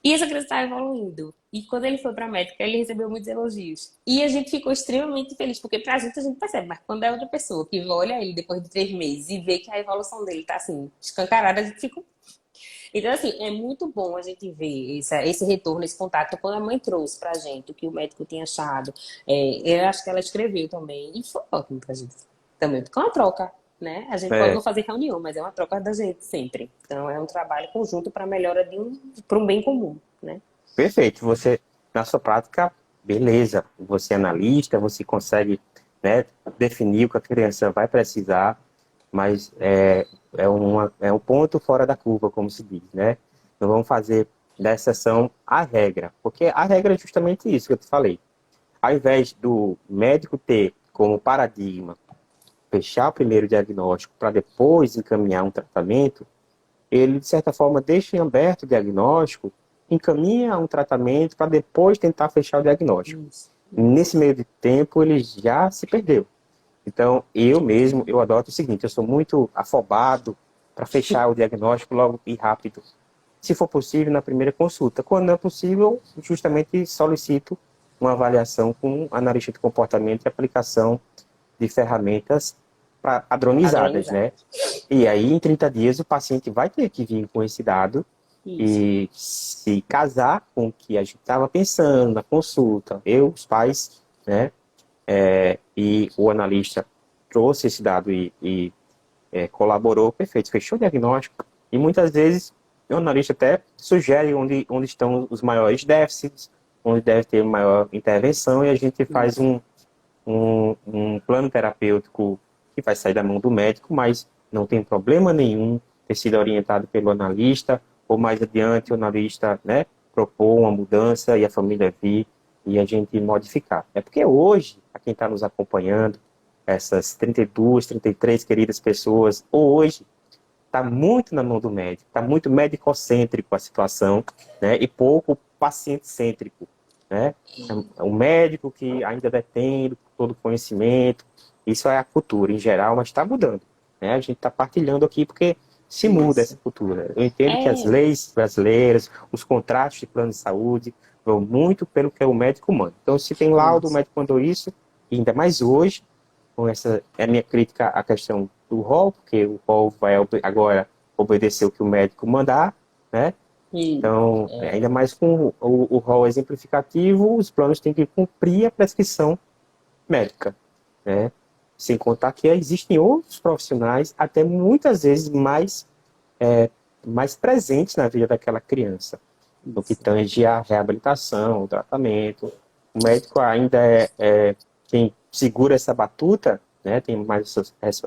E essa criança estava evoluindo. E quando ele foi para a médica, ele recebeu muitos elogios. E a gente ficou extremamente feliz, porque pra gente a gente percebe, mas quando é outra pessoa que olha ele depois de 3 meses e vê que a evolução dele tá assim, escancarada, a gente fica. Então, assim, é muito bom a gente ver esse retorno, esse contato. Quando a mãe trouxe pra gente o que o médico tinha achado, eu acho que ela escreveu também, e foi ótimo pra gente também, porque é uma troca, né? A gente pode É, não fazer reunião, mas é uma troca da gente sempre. Então, é um trabalho conjunto para a melhora para um bem comum, né? perfeito. Você, na sua prática, beleza. Você é analista, você consegue, né, definir o que a criança vai precisar, mas é um ponto fora da curva, como se diz, né? Não vamos fazer da exceção a regra, porque a regra é justamente isso que eu te falei. Ao invés do médico ter como paradigma fechar o primeiro diagnóstico para depois encaminhar um tratamento, ele, de certa forma, deixa em aberto o diagnóstico, encaminha um tratamento para depois tentar fechar o diagnóstico. Isso, isso. Nesse meio de tempo, ele já se perdeu. Então, eu mesmo, eu adoto o seguinte, eu sou muito afobado para fechar o diagnóstico logo e rápido. Se for possível, na primeira consulta. Quando não é possível, justamente solicito uma avaliação com analista de comportamento e aplicação de ferramentas padronizadas, Padronizado. né? E aí, em 30 dias, o paciente vai ter que vir com esse dado Isso. e se casar com o que a gente estava pensando na consulta, eu, os pais, né? E o analista trouxe esse dado e colaborou, perfeito, fechou o diagnóstico. E muitas vezes o analista até sugere onde estão os maiores déficits, onde deve ter maior intervenção, e a gente faz Isso. um plano terapêutico que vai sair da mão do médico, mas não tem problema nenhum ter sido orientado pelo analista, ou mais adiante o analista, né, propor uma mudança e a família vir e a gente modificar. É porque hoje, a quem está nos acompanhando, essas 32, 33 queridas pessoas, hoje está muito na mão do médico, está muito medicocêntrico a situação, né, e pouco paciente-cêntrico, né? É um médico que ainda detém todo o conhecimento, isso é a cultura em geral, mas está mudando, né? A gente está partilhando aqui porque se muda essa Isso. cultura. Eu entendo que as É, leis brasileiras, os contratos de plano de saúde, vão muito pelo que o médico manda. Então, se tem laudo, o isso. médico mandou isso, e ainda mais hoje, com essa é a minha crítica à questão do rol, porque o rol vai agora obedecer o que o médico mandar, né? E, Então, ainda mais com o rol exemplificativo, os planos têm que cumprir a prescrição médica, né? Sem contar que existem outros profissionais, até muitas vezes mais presentes na vida daquela criança, no que isso. tange a reabilitação, o tratamento. O médico ainda é quem segura essa batuta, né? Tem mais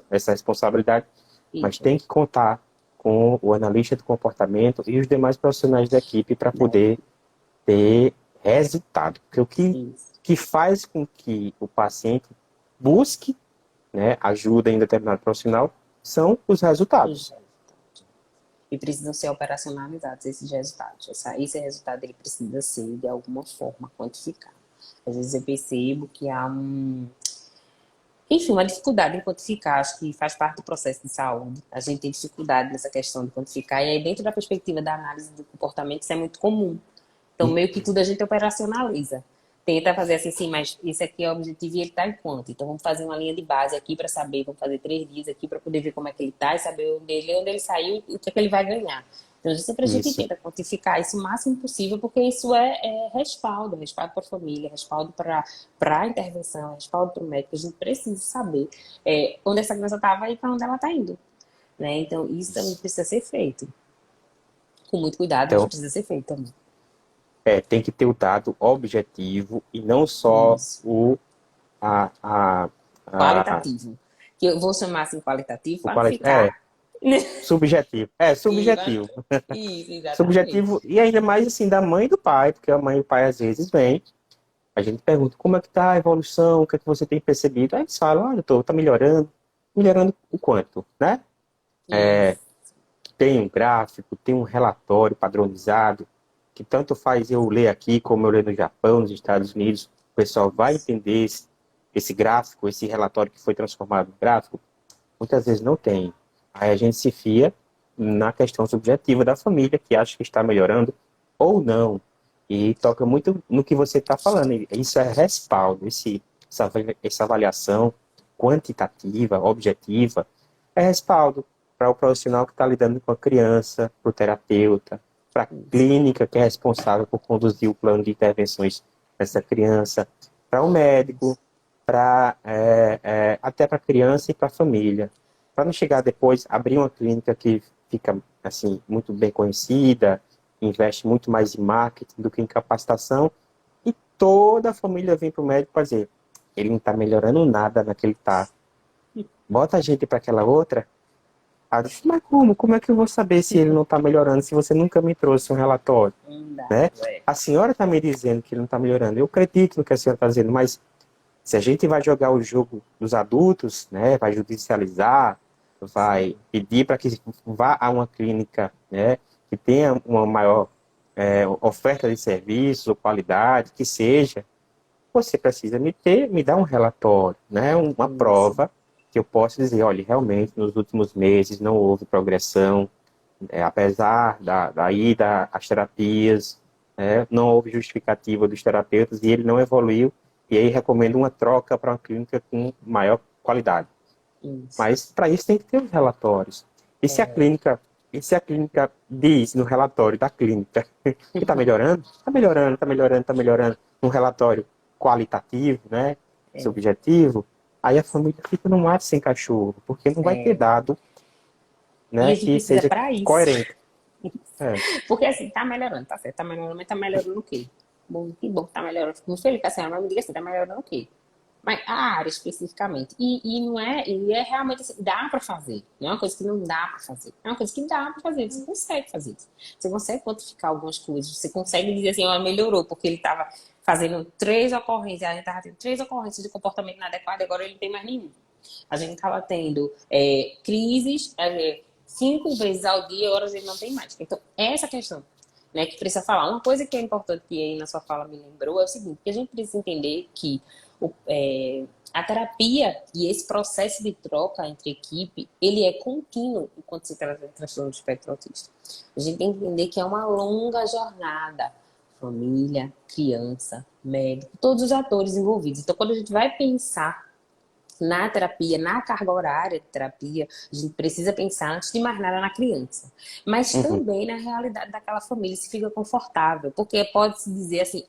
essa responsabilidade, mas Isso. tem que contar com o analista do comportamento e os demais profissionais da equipe para Né? poder ter resultado. Porque Isso. que faz com que o paciente busque, né, ajuda em determinado profissional são os Isso. resultados. E precisam ser operacionalizados esses resultados. Esse resultado ele precisa ser, de alguma forma, quantificado. Às vezes eu percebo que há enfim, uma dificuldade em quantificar, acho que faz parte do processo de saúde. A gente tem dificuldade nessa questão de quantificar, e aí, dentro da perspectiva da análise do comportamento, isso é muito comum. Então, meio que tudo a gente operacionaliza. Tenta fazer assim, sim, mas esse aqui é o objetivo e ele está em quanto? Então, vamos fazer uma linha de base aqui para saber, vamos fazer 3 dias aqui para poder ver como é que ele está e saber onde ele saiu e o que é que ele vai ganhar. Então, sempre a gente Isso. tenta quantificar isso o máximo possível, porque isso é respaldo para a família, respaldo para a intervenção, respaldo para o médico. A gente precisa saber onde essa criança estava e para onde ela está indo, né? Então, isso também Isso. precisa ser feito. Com muito cuidado, mas Então, precisa ser feito também. tem que ter o dado objetivo e não só Isso. a, a, a, Qualitativo. Que eu vou chamar assim qualitativo o para não quali- é, ficar. subjetivo. E Subjetivo. isso, exatamente. Subjetivo e ainda mais assim da mãe e do pai, porque a mãe e o pai às vezes vêm, a gente pergunta como é que tá a evolução, o que é que você tem percebido? Aí eles falam, olha, tá melhorando. Melhorando o quanto, né? Isso. Tem um gráfico, tem um relatório padronizado, que tanto faz eu ler aqui, como eu ler no Japão, nos Estados Unidos, o pessoal vai entender esse gráfico, esse relatório que foi transformado em gráfico, muitas vezes não tem. Aí a gente se fia na questão subjetiva da família, que acha que está melhorando ou não. E toca muito no que você está falando. Isso é respaldo, essa avaliação quantitativa, objetiva, é respaldo para o profissional que está lidando com a criança, para o terapeuta, para a clínica que é responsável por conduzir o plano de intervenções dessa criança, para o médico, até para a criança e para a família. Para não chegar depois, abrir uma clínica que fica assim muito bem conhecida, investe muito mais em marketing do que em capacitação, e toda a família vem para o médico para dizer, ele não está melhorando nada naquele tá. Bota a gente para aquela outra. Aí eu disse, mas como? Como é que eu vou saber se ele não está melhorando se você nunca me trouxe um relatório? Não dá, Né? é. A senhora está me dizendo que ele não está melhorando. Eu acredito no que a senhora está dizendo, mas se a gente vai jogar o jogo dos adultos, né, vai judicializar, vai pedir para que vá a uma clínica, né, que tenha uma maior oferta de serviços ou qualidade, que seja, você precisa me dar um relatório, né, uma Isso. prova que eu possa dizer, olha, realmente nos últimos meses não houve progressão, apesar da ida às terapias, não houve justificativa dos terapeutas e ele não evoluiu, e aí recomendo uma troca para uma clínica com maior qualidade. Isso. Mas para isso tem que ter os relatórios. E se a clínica diz no relatório da clínica que está melhorando, está melhorando, está melhorando, está melhorando, um relatório qualitativo, né, subjetivo, aí a família fica no mato sem cachorro, porque não vai ter É. dado, E né, a gente que precisa seja para isso. coerente. É, Porque assim, tá melhorando, tá certo, tá melhorando, mas tá melhorando o quê? Bom, que bom que tá melhorando. Fico muito feliz que a senhora vai me diga assim, tá melhorando o quê? Mas a área especificamente. E não é, e é realmente assim, dá para fazer. Não é uma coisa que não dá para fazer. É uma coisa que dá para fazer. Você consegue fazer isso. Você consegue quantificar algumas coisas. Você consegue dizer assim, ó, melhorou, porque ele estava fazendo 3 ocorrências, a gente estava tendo 3 ocorrências de comportamento inadequado, agora ele não tem mais nenhum. A gente estava tendo crises 5 vezes ao dia, agora a gente não tem mais. Então, essa questão, né, que precisa falar. Uma coisa que é importante que aí na sua fala me lembrou é o seguinte, que a gente precisa entender que a terapia e esse processo de troca entre equipe, ele é contínuo enquanto se trata de transtorno do espectro autista. A gente tem que entender que é uma longa jornada. Família, criança, médico, todos os atores envolvidos. Então, quando a gente vai pensar na terapia, na carga horária de terapia, a gente precisa pensar, antes de mais nada, na criança. Mas uhum, também na realidade daquela família, se fica confortável. Porque pode-se dizer assim,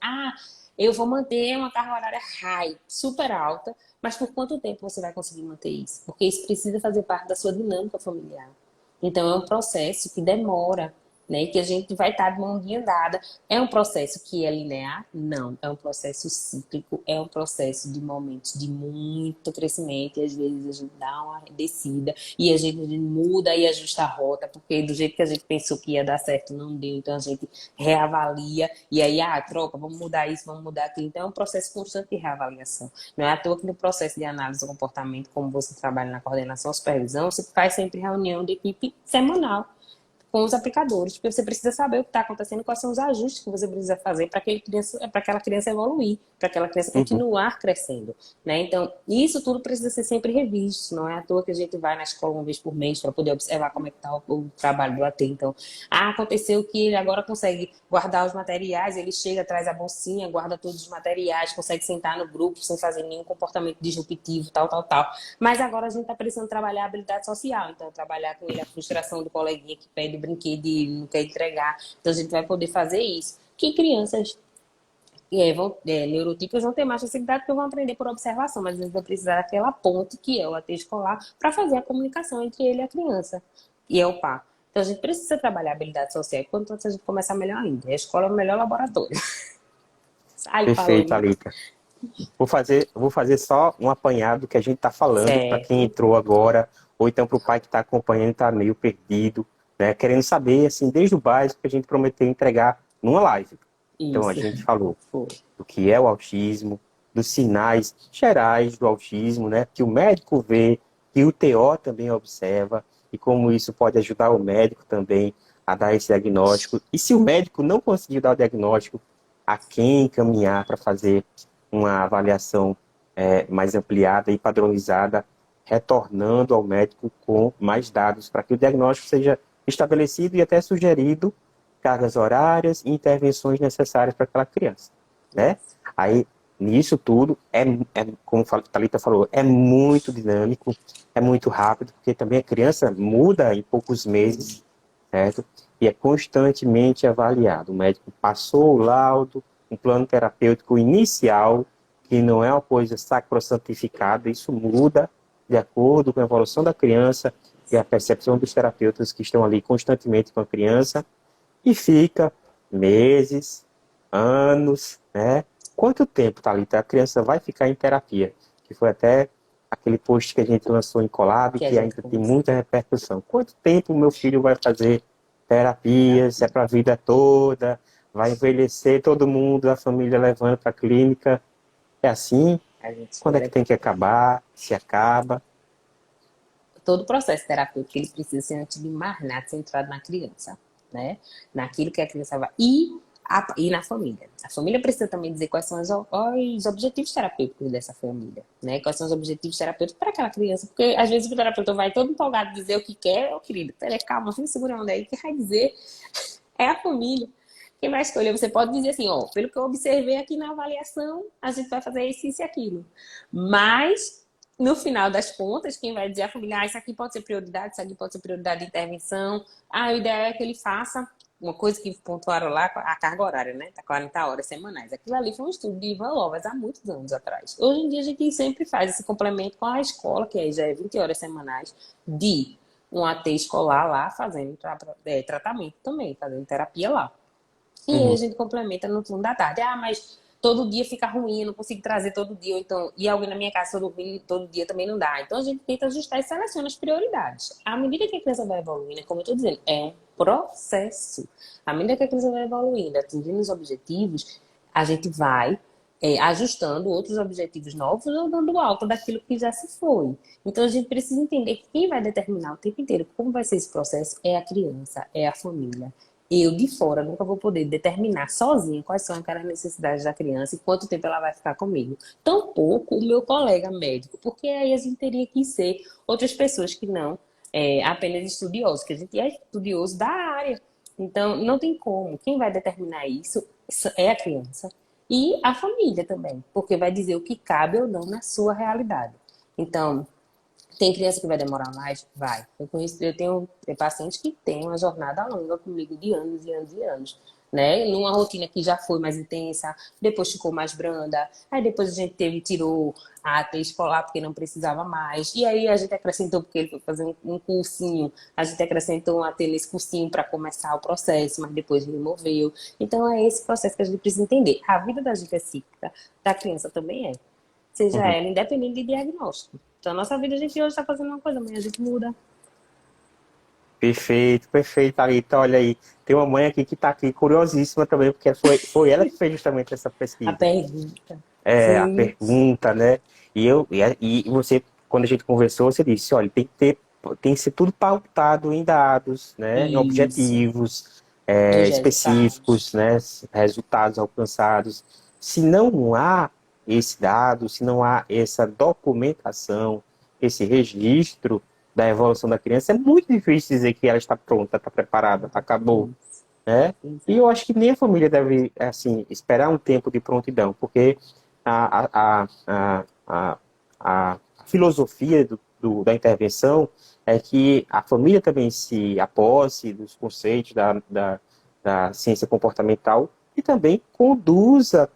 eu vou manter uma carga horária high, super alta, mas por quanto tempo você vai conseguir manter isso? Porque isso precisa fazer parte da sua dinâmica familiar. Então, é um processo que demora, né? Que a gente vai estar de mãozinha dada. É um processo que é linear? Não. É um processo cíclico, é um processo de momentos de muito crescimento e às vezes a gente dá uma descida e a gente muda e ajusta a rota, porque do jeito que a gente pensou que ia dar certo, não deu. Então, a gente reavalia e aí, tropa, vamos mudar isso, vamos mudar aquilo. Então, é um processo constante de reavaliação. Não é à toa que no processo de análise do comportamento, como você trabalha na coordenação, supervisão, você faz sempre reunião de equipe semanal com os aplicadores, porque você precisa saber o que está acontecendo, quais são os ajustes que você precisa fazer para aquela criança evoluir, para aquela criança Uhum. continuar crescendo, né? Então, isso tudo precisa ser sempre revisto, não é à toa que a gente vai na escola uma vez por mês para poder observar como é que está o trabalho do AT. Então, aconteceu que ele agora consegue guardar os materiais, ele chega, traz a bolsinha, guarda todos os materiais, consegue sentar no grupo sem fazer nenhum comportamento disruptivo, tal, tal, tal. Mas agora a gente está precisando trabalhar a habilidade social, então trabalhar com ele a frustração do coleguinha que pede brinquedo e não quer entregar. Então a gente vai poder fazer isso. Que crianças neurotípicas vão ter mais facilidade porque vão aprender por observação, mas eles vão precisar daquela ponte que é o AT escolar para fazer a comunicação entre ele e a criança e é o par. Então a gente precisa trabalhar a habilidade social e quanto antes a gente começar melhor ainda. A escola é o melhor laboratório. Sai Perfeito, falando. Thalita. Vou fazer só um apanhado do que a gente está falando para quem Certo. entrou agora, ou então para o pai que está acompanhando e está meio perdido, né? Querendo saber, assim, desde o básico que a gente prometeu entregar numa live. Então, a Isso. gente falou Foi. do que é o autismo, dos sinais gerais do autismo, né? Que o médico vê, que o TO também observa, e como isso pode ajudar o médico também a dar esse diagnóstico. E se o médico não conseguir dar o diagnóstico, a quem encaminhar para fazer uma avaliação mais ampliada e padronizada, retornando ao médico com mais dados para que o diagnóstico seja estabelecido e até sugerido cargas horárias e intervenções necessárias para aquela criança, né? Aí, nisso tudo, como a Thalita falou, é muito dinâmico, é muito rápido, porque também a criança muda em poucos meses, certo? E é constantemente avaliado. O médico passou o laudo, um plano terapêutico inicial, que não é uma coisa sacrossantificada, isso muda de acordo com a evolução da criança e a percepção dos terapeutas que estão ali constantemente com a criança, e fica meses, anos, né? Quanto tempo, Thalita, a criança vai ficar em terapia? Que foi até aquele post que a gente lançou em Collab, Que a que gente ainda tem conversa. muita repercussão. Quanto tempo o meu filho vai fazer terapia? Se é para a vida toda? Vai envelhecer todo mundo, a família levando para a clínica? É assim? A gente Quando é que espera tem que acabar? Se acaba? todo o processo terapêutico ele precisa ser, antes de mais nada, centrado na criança, né? Naquilo que a criança vai. E na família. A família precisa também dizer quais são os objetivos terapêuticos dessa família, né? Quais são os objetivos terapêuticos para aquela criança. Porque às vezes o terapeuta vai todo empolgado dizer o que quer, ô querido, peraí, calma, vamos segurar a onda aí, que vai dizer é a família. Quem vai escolher, você pode dizer assim, ó, pelo que eu observei aqui na avaliação, a gente vai fazer isso e aquilo. Mas, no final das contas, quem vai dizer a família, isso aqui pode ser prioridade, isso aqui pode ser prioridade de intervenção. O ideal é que ele faça uma coisa que pontuaram lá, a carga horária, né? Tá 40 horas semanais. Aquilo ali foi um estudo de Ivan Lovas há muitos anos atrás. Hoje em dia a gente sempre faz esse complemento com a escola, que aí já é 20 horas semanais, de um AT escolar lá fazendo tratamento também, fazendo terapia lá. E aí a Uhum. gente complementa no turno da tarde. Mas todo dia fica ruim, eu não consigo trazer todo dia, ou então, e alguém na minha casa todo dia também não dá. Então a gente tenta ajustar e seleciona as prioridades. À medida que a criança vai evoluindo, como eu estou dizendo, é um processo. À medida que a criança vai evoluindo, atingindo os objetivos, a gente vai ajustando outros objetivos novos ou dando alta daquilo que já se foi. Então a gente precisa entender que quem vai determinar o tempo inteiro como vai ser esse processo é a criança, é a família. Eu, de fora, nunca vou poder determinar sozinha quais são aquelas necessidades da criança e quanto tempo ela vai ficar comigo. Tampouco o meu colega médico, porque aí a gente teria que ser outras pessoas que não apenas estudiosos, que a gente é estudioso da área. Então, não tem como. Quem vai determinar isso é a criança e a família também, porque vai dizer o que cabe ou não na sua realidade. Então, tem criança que vai demorar mais? Vai. Eu tenho pacientes que têm uma jornada longa comigo de anos e anos e anos. Né? Numa rotina que já foi mais intensa, depois ficou mais branda, aí depois a gente tirou a AT escolar porque não precisava mais, e aí a gente acrescentou, porque ele foi fazer um cursinho, a gente acrescentou um AT nesse cursinho para começar o processo, mas depois removeu. Então é esse processo que a gente precisa entender. A vida da gente é cíclica, da criança também é. Seja Uhum. ela independente de diagnóstico. Então, a nossa vida, a gente hoje está fazendo uma coisa, amanhã a gente muda. Perfeito, perfeito, Thalita. Olha aí, tem uma mãe aqui que está aqui curiosíssima também, porque foi ela que fez justamente essa A pesquisa. pergunta. A Sim, pergunta, né? E você, quando a gente conversou, você disse, olha, tem que ter tem que ser tudo pautado em dados, né, em Isso, objetivos os resultados. específicos, né, resultados alcançados. Se não há esse dado, se não há essa documentação, esse registro da evolução da criança, é muito difícil dizer que ela está pronta, está preparada, acabou, Isso, né? E eu exato. acho que nem a família deve, assim, esperar um tempo de prontidão, porque a filosofia da intervenção é que a família também se aposse dos conceitos da ciência comportamental e também conduza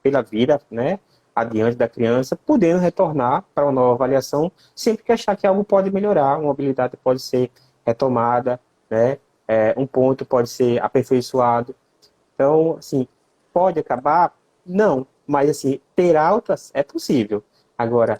pela vida, né, adiante da criança, podendo retornar para uma nova avaliação sempre que achar que algo pode melhorar, uma habilidade pode ser retomada, né, um ponto pode ser aperfeiçoado. Então, assim, pode acabar? Não, mas assim, ter altas é possível. Agora,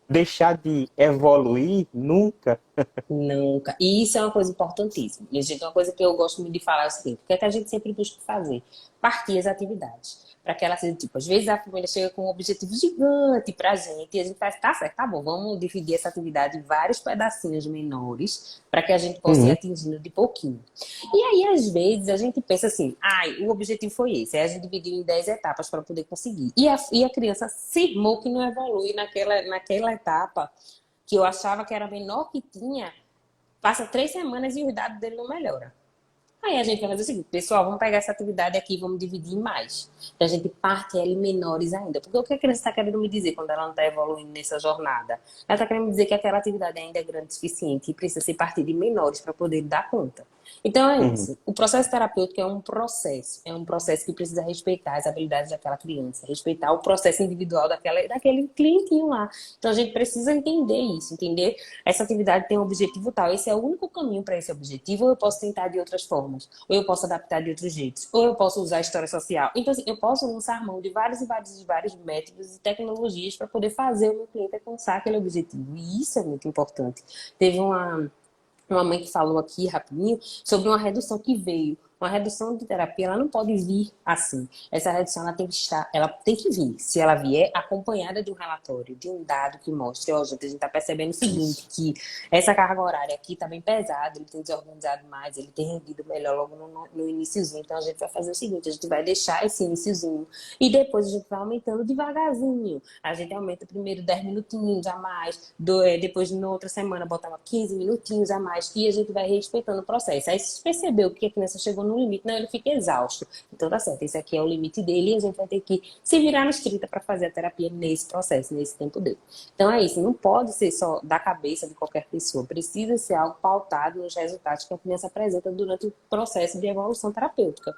deixar de evoluir nunca. Nunca. E isso é uma coisa importantíssima. E, gente, uma coisa que eu gosto muito de falar é o seguinte: o que é que a gente sempre busca fazer? Partir as atividades. Para que ela seja, tipo, às vezes a família chega com um objetivo gigante para a gente e a gente faz, tá certo, tá bom, vamos dividir essa atividade em vários pedacinhos menores para que a gente possa ir Uhum, atingindo de pouquinho. E aí, às vezes, a gente pensa assim, ai, o objetivo foi esse. Aí a gente dividiu em 10 etapas para poder conseguir. E a criança cismou que não evolui naquela etapa que eu achava que era a menor que tinha, passa 3 semanas e os dados dele não melhoram. Aí a gente vai fazer o seguinte, pessoal, vamos pegar essa atividade aqui e vamos dividir em mais. Então a gente parte ela em menores ainda. Porque o que a criança está querendo me dizer quando ela não está evoluindo nessa jornada? Ela está querendo me dizer que aquela atividade ainda é grande o suficiente e precisa ser partida em menores para poder dar conta. Então é uhum, isso. O processo terapêutico é um processo que precisa respeitar as habilidades daquela criança, respeitar o processo individual daquele clientinho lá. Então a gente precisa entender isso, entender essa atividade tem um objetivo tal, esse é o único caminho para esse objetivo, ou eu posso tentar de outras formas, ou eu posso adaptar de outros jeitos, ou eu posso usar a história social. Então, assim, eu posso lançar mão de vários métodos e tecnologias para poder fazer o meu cliente alcançar aquele objetivo. E isso é muito importante. Teve uma mãe que falou aqui rapidinho sobre uma redução que veio. Uma redução de terapia, ela não pode vir assim. Essa redução ela tem que estar, ela tem que vir. Se ela vier acompanhada de um relatório, de um dado que mostre, ó, gente, a gente está percebendo o seguinte, isso. que essa carga horária aqui está bem pesada, ele tem desorganizado mais, ele tem rendido melhor logo no iniciozinho. Então a gente vai fazer o seguinte, a gente vai deixar esse iniciozinho e depois a gente vai aumentando devagarzinho. A gente aumenta primeiro 10 minutinhos a mais, depois na outra semana botava 15 minutinhos a mais e a gente vai respeitando o processo. Aí se percebeu que a criança chegou no limite, não, ele fica exausto. Então tá certo, esse aqui é o limite dele e a gente vai ter que se virar nos 30 para fazer a terapia nesse processo, nesse tempo dele. Então é isso, não pode ser só da cabeça de qualquer pessoa, precisa ser algo pautado nos resultados que a criança apresenta durante o processo de evolução terapêutica.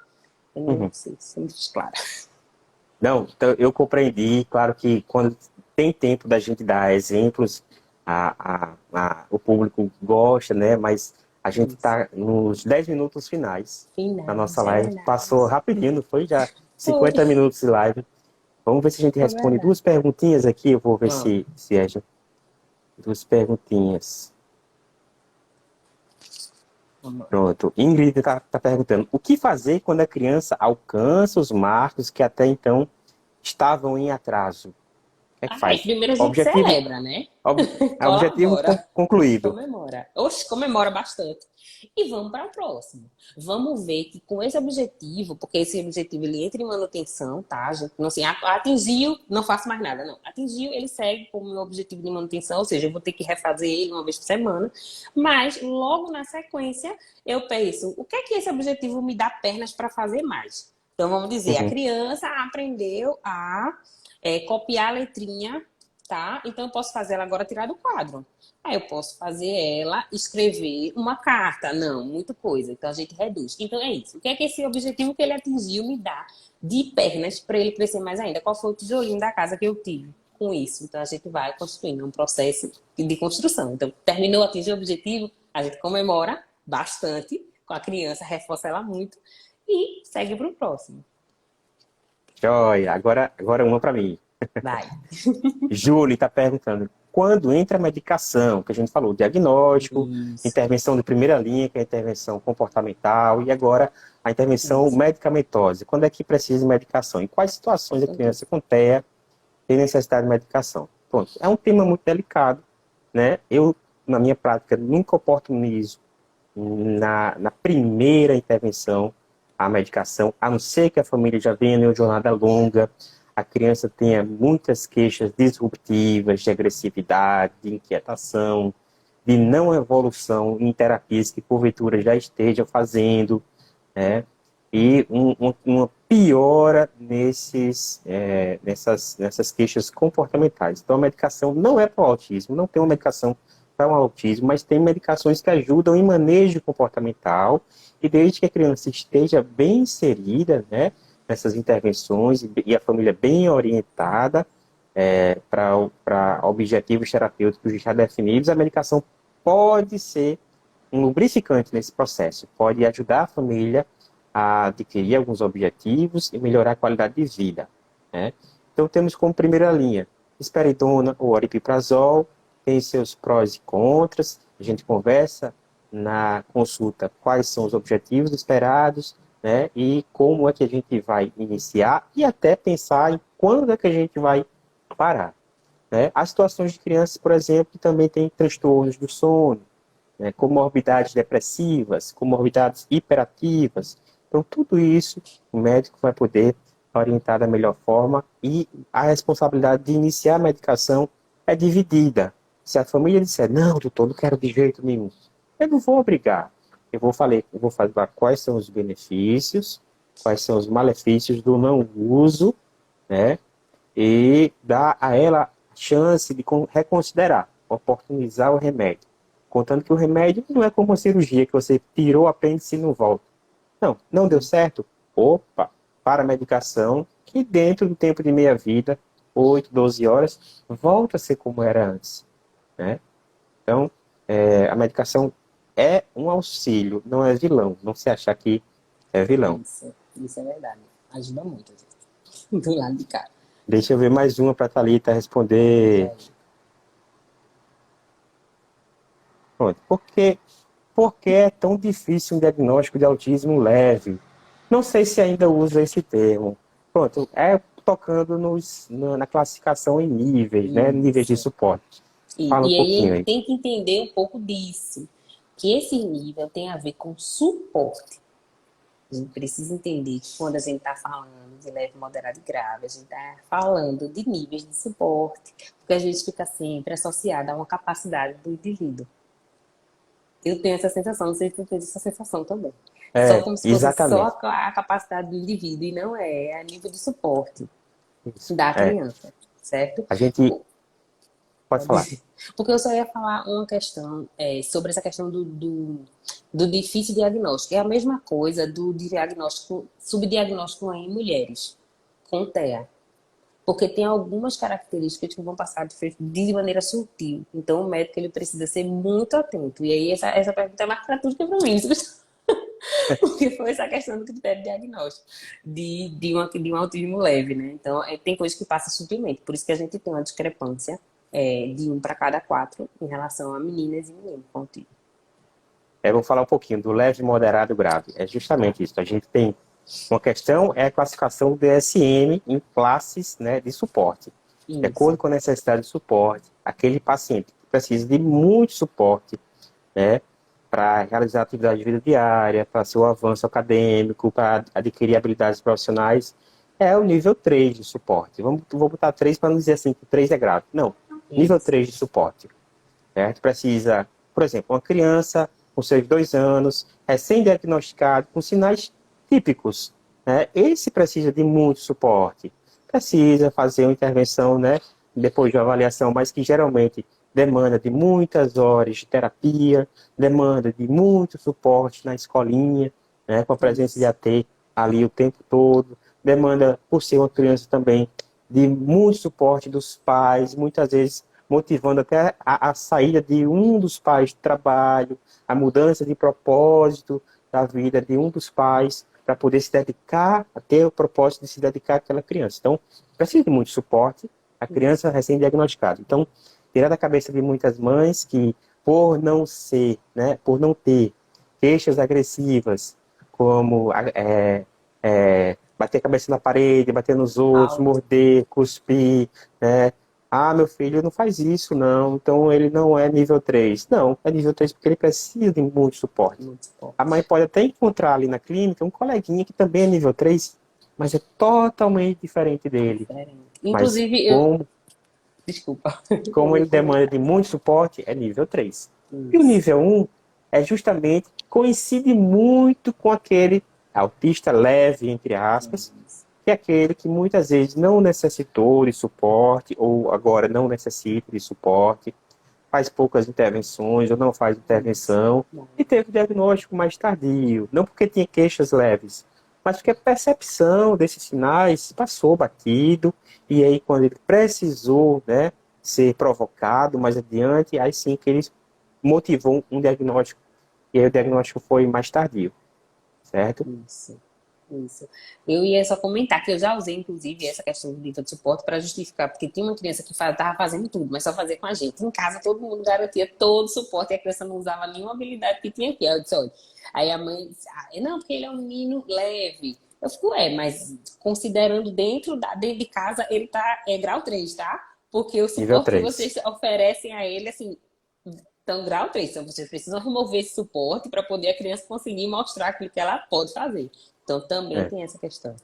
Eu não Uhum. sei se me fiz clara. Não, então eu compreendi, claro que quando tem tempo da gente dar exemplos, o público gosta, né? Mas a gente Isso. está nos 10 minutos finais da nossa Finais, é live. Passou verdade. rapidinho, não foi? Já Foi, 50 minutos de live. Vamos ver se a gente é responde verdade. duas perguntinhas aqui. Eu vou ver Vamos. se é duas perguntinhas. Vamos. Pronto. Ingrid está perguntando: o que fazer quando a criança alcança os marcos que até então estavam em atraso? O que é que Aí, faz? primeiro a gente Objetivo, celebra, né? objetivo Colabora. concluído. Comemora. Oxe, comemora bastante. E vamos para o próximo. Vamos ver que com esse objetivo, porque esse objetivo ele entra em manutenção, tá? Gente, não assim, atingiu, não faço mais nada, não. Atingiu, ele segue como meu objetivo de manutenção, ou seja, eu vou ter que refazer ele uma vez por semana. Mas logo na sequência, eu penso, o que é que esse objetivo me dá pernas para fazer mais? Então vamos dizer, a Uhum. criança aprendeu a copiar a letrinha, tá? Então eu posso fazer ela agora tirar do quadro. Aí eu posso fazer ela escrever uma carta. Não, muita coisa. Então a gente reduz. Então é isso. O que é que esse objetivo que ele atingiu me dá de pernas para ele crescer mais ainda? Qual foi o tijolinho da casa que eu tive com isso? Então a gente vai construindo um processo de construção. Então terminou, atingiu o objetivo, a gente comemora bastante com a criança, reforça ela muito e segue para o próximo. Joia. Agora uma para mim. Vai. Júlia está perguntando: quando entra a medicação, que a gente falou, diagnóstico, Isso, intervenção de primeira linha, que é a intervenção comportamental, e agora a intervenção isso. medicamentosa. Quando é que precisa de medicação? Em quais situações a criança com TEA tem necessidade de medicação? Pronto, é um tema muito delicado, né? Eu na minha prática, nunca oportunizo na primeira intervenção a medicação, a não ser que a família já venha em uma jornada longa, a criança tenha muitas queixas disruptivas de agressividade, de inquietação, de não evolução em terapias que porventura já esteja fazendo, né? E uma piora nessas queixas comportamentais. Então, a medicação não é para o autismo, não tem uma medicação para o autismo, mas tem medicações que ajudam em manejo comportamental, e desde que a criança esteja bem inserida, né, nessas intervenções e a família bem orientada para objetivos terapêuticos já definidos, a medicação pode ser um lubrificante nesse processo, pode ajudar a família a adquirir alguns objetivos e melhorar a qualidade de vida, né? Então, temos como primeira linha risperidona ou aripiprazol, tem seus prós e contras, a gente conversa na consulta quais são os objetivos esperados, né? E como é que a gente vai iniciar e até pensar em quando é que a gente vai parar, né? Há situações de crianças, por exemplo, que também têm transtornos do sono, né? Comorbidades depressivas, comorbidades hiperativas. Então, tudo isso o médico vai poder orientar da melhor forma, e a responsabilidade de iniciar a medicação é dividida. Se a família disser, não, doutor, não quero de jeito nenhum, eu não vou obrigar. Eu vou falar quais são os benefícios, quais são os malefícios do não uso, né? E dar a ela a chance de reconsiderar, oportunizar o remédio. Contando que o remédio não é como uma cirurgia, que você tirou o apêndice e não volta. Não, não deu certo? Opa, para a medicação, que dentro do tempo de meia-vida, 8, 12 horas, volta a ser como era antes, né? Então, a medicação é um auxílio, não é vilão. Não se achar que é vilão. Isso é verdade. Ajuda muito, gente. Do lado de cá. Deixa eu ver mais uma para a Thalita responder. Pronto. Por que é tão difícil um diagnóstico de autismo leve? Não sei se ainda usa esse termo. Pronto, tocando na classificação em níveis, né? Níveis de suporte. Fala um E aí a pouquinho gente aí. tem que entender um pouco disso. Que esse nível tem a ver com suporte. A gente precisa entender que quando a gente está falando de leve, moderado e grave, a gente está falando de níveis de suporte, porque a gente fica sempre associado a uma capacidade do indivíduo. Eu tenho essa sensação, não sei se tu tem essa sensação também. Só como se fosse só Exatamente. a capacidade do indivíduo, e não é a nível de suporte Isso. da criança, certo? A gente pode falar. Porque eu só ia falar uma questão sobre essa questão do difícil diagnóstico. É a mesma coisa do diagnóstico, subdiagnóstico em mulheres com TEA. Porque tem algumas características que vão passar de maneira sutil. Então, o médico ele precisa ser muito atento. E aí, essa pergunta é mais para tudo que para mim. Porque foi essa questão do critério diagnóstico de um autismo leve, né? Então, tem coisas que passam sutilmente. Por isso que a gente tem uma discrepância de 1 para cada 4 em relação a meninas e meninos com autismo. Vou falar um pouquinho do leve, moderado e grave. É justamente isso. A gente tem uma questão, é a classificação do DSM em classes, né, de suporte. Isso. De acordo com a necessidade de suporte, aquele paciente que precisa de muito suporte, né, para realizar a atividade de vida diária, para seu avanço acadêmico, para adquirir habilidades profissionais, é o nível 3 de suporte. Vou botar 3 para não dizer assim que 3 é grave. Não, nível 3 de suporte. Certo? Precisa, por exemplo, uma criança com seus 2 anos, recém-diagnosticado, com sinais típicos, né? Esse precisa de muito suporte. Precisa fazer uma intervenção, né, depois de uma avaliação, mas que geralmente demanda de muitas horas de terapia, demanda de muito suporte na escolinha, né, com a presença de AT ali o tempo todo, demanda, por ser uma criança também, de muito suporte dos pais, muitas vezes motivando até a saída de um dos pais do trabalho, a mudança de propósito da vida de um dos pais, para poder se dedicar, a ter o propósito de se dedicar àquela criança. Então, precisa de muito suporte a criança recém-diagnosticada. Então, tirar da cabeça de muitas mães que, por não ser, né, por não ter queixas agressivas, como bater a cabeça na parede, bater nos outros, morder, cuspir, né, Ah, meu filho não faz isso, não. Então ele não é nível 3. Não, é nível 3 porque ele precisa de muito suporte. Muito A mãe suporte. pode até encontrar ali na clínica um coleguinha que também é nível 3, mas é totalmente diferente dele. Diferente. Mas Inclusive, desculpa, eu como ia ele demanda comentar. de muito suporte, é nível 3. E o Isso. nível 1 é justamente, coincide muito com aquele autista leve, entre aspas, Isso. que é aquele que muitas vezes não necessitou de suporte, ou agora não necessita de suporte, faz poucas intervenções ou não faz Isso. intervenção, Bom, e teve diagnóstico mais tardio, não porque tinha queixas leves, mas porque a percepção desses sinais passou batido, e aí quando ele precisou, né, ser provocado mais adiante, aí sim que ele motivou um diagnóstico, e aí o diagnóstico foi mais tardio, certo? isso. Isso. Eu ia só comentar que eu já usei, inclusive, essa questão do nível de suporte para justificar, porque tinha uma criança que estava fazendo tudo, mas só fazia com a gente. Em casa, todo mundo garantia todo o suporte e a criança não usava nenhuma habilidade que tinha aqui. Aí eu disse, olha, aí a mãe disse, não, porque ele é um menino leve. Eu fico, mas considerando dentro de casa, ele é grau 3, tá? Porque o Nível suporte que 3. vocês oferecem a ele, assim, então, grau 3. Então, vocês precisam remover esse suporte para poder a criança conseguir mostrar aquilo que ela pode fazer. Então, também É, tem essa questão,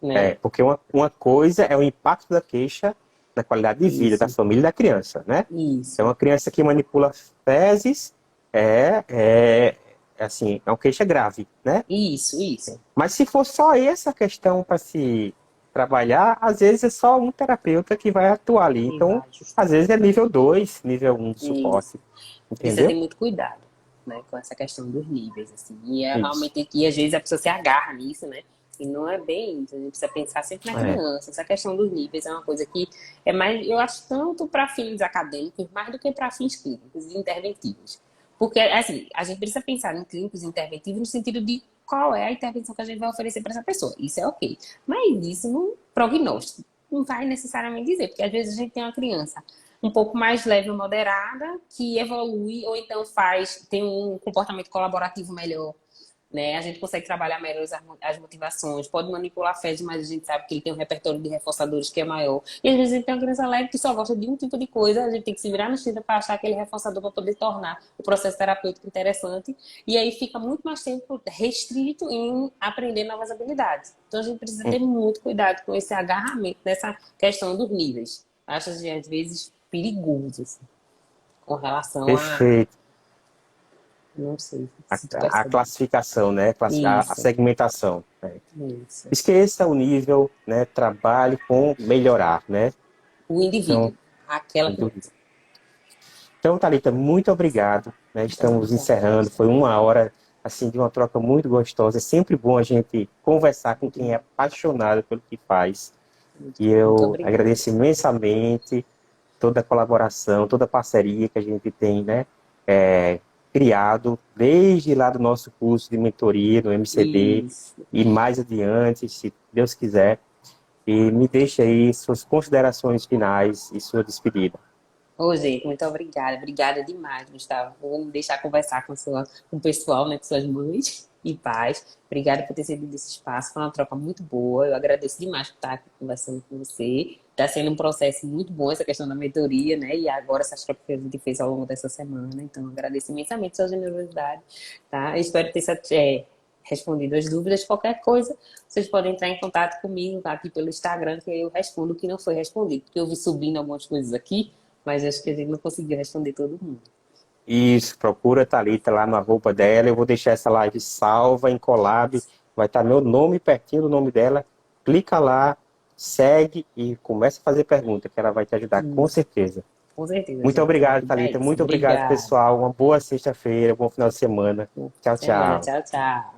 né? porque uma coisa é o impacto da queixa na qualidade de vida da Isso, família e da criança, né? Então, isso, uma criança que manipula fezes é, é, assim, é uma queixa grave, né? isso. Mas se for só essa questão para se trabalhar, às vezes é só um terapeuta que vai atuar ali. E Então, vai às ajustar. vezes é nível 2, nível 1 de Isso. suporte, Precisa ter entendeu? muito cuidado, né, com essa questão dos níveis, assim. E é Isso. realmente que às vezes a pessoa se agarra nisso, né? E não é bem isso. A gente precisa pensar sempre na É, criança. Essa questão dos níveis é uma coisa que é mais, eu acho, tanto para fins acadêmicos, mais do que para fins clínicos e interventivos. Porque, assim, a gente precisa pensar em clínicos interventivos no sentido de qual é a intervenção que a gente vai oferecer para essa pessoa. Isso é ok. Mas isso não prognóstico. Não vai necessariamente dizer, porque às vezes a gente tem uma criança um pouco mais leve ou moderada, que evolui ou então tem um comportamento colaborativo melhor, né? A gente consegue trabalhar melhor as motivações, pode manipular a fezes, mas a gente sabe que ele tem um repertório de reforçadores que é maior. E às vezes a gente tem uma criança leve que só gosta de um tipo de coisa, a gente tem que se virar no tinta para achar aquele reforçador para poder tornar o processo terapêutico interessante. E aí fica muito mais tempo restrito em aprender novas habilidades. Então a gente precisa ter muito cuidado com esse agarramento nessa questão dos níveis. Acho, assim, às vezes, perigoso, assim, com relação a. perfeito. Não sei se tu A percebe. classificação, né? A Isso, segmentação. Né? isso. Esqueça o nível, né? Trabalhe com melhorar, né? O Então, indivíduo, aquela sem dúvida. criança. Então, Thalita, muito obrigado. Né? Muito Estamos obrigada, encerrando. Foi Gustavo. uma hora assim de uma troca muito gostosa. É sempre bom a gente conversar com quem é apaixonado pelo que faz. E Muito eu obrigada. agradeço imensamente toda a colaboração, toda a parceria que a gente tem, né? Criado desde lá do nosso curso de mentoria no MCB Isso. e mais adiante, se Deus quiser. E me deixe aí suas considerações finais e sua despedida. Ô, gente, muito obrigada. Obrigada demais, Gustavo. Vou me deixar conversar com o pessoal, né, com suas mães e pais. Obrigada por ter cedido esse espaço. Foi uma troca muito boa. Eu agradeço demais por estar aqui conversando com você. Está sendo um processo muito bom essa questão da mentoria, né? E agora essas trocas que a gente fez ao longo dessa semana. Então, eu agradeço imensamente sua generosidade, tá? Eu espero ter respondido as dúvidas. Qualquer coisa, vocês podem entrar em contato comigo aqui pelo Instagram, que eu respondo o que não foi respondido. Porque eu vi subindo algumas coisas aqui, mas acho que a gente não conseguiu responder todo mundo. Isso, procura a Thalita lá na roupa dela. Eu vou deixar essa live salva em Colab. Vai estar meu nome pertinho do nome dela. Clica lá, segue e começa a fazer pergunta, que ela vai te ajudar com Isso, certeza. com certeza, Muito gente. Estou obrigado, aqui para Thalita. isso. Muito obrigado, Obrigada. pessoal. Uma boa sexta-feira, bom final de semana. Tchau, Semana. tchau. Tchau, tchau.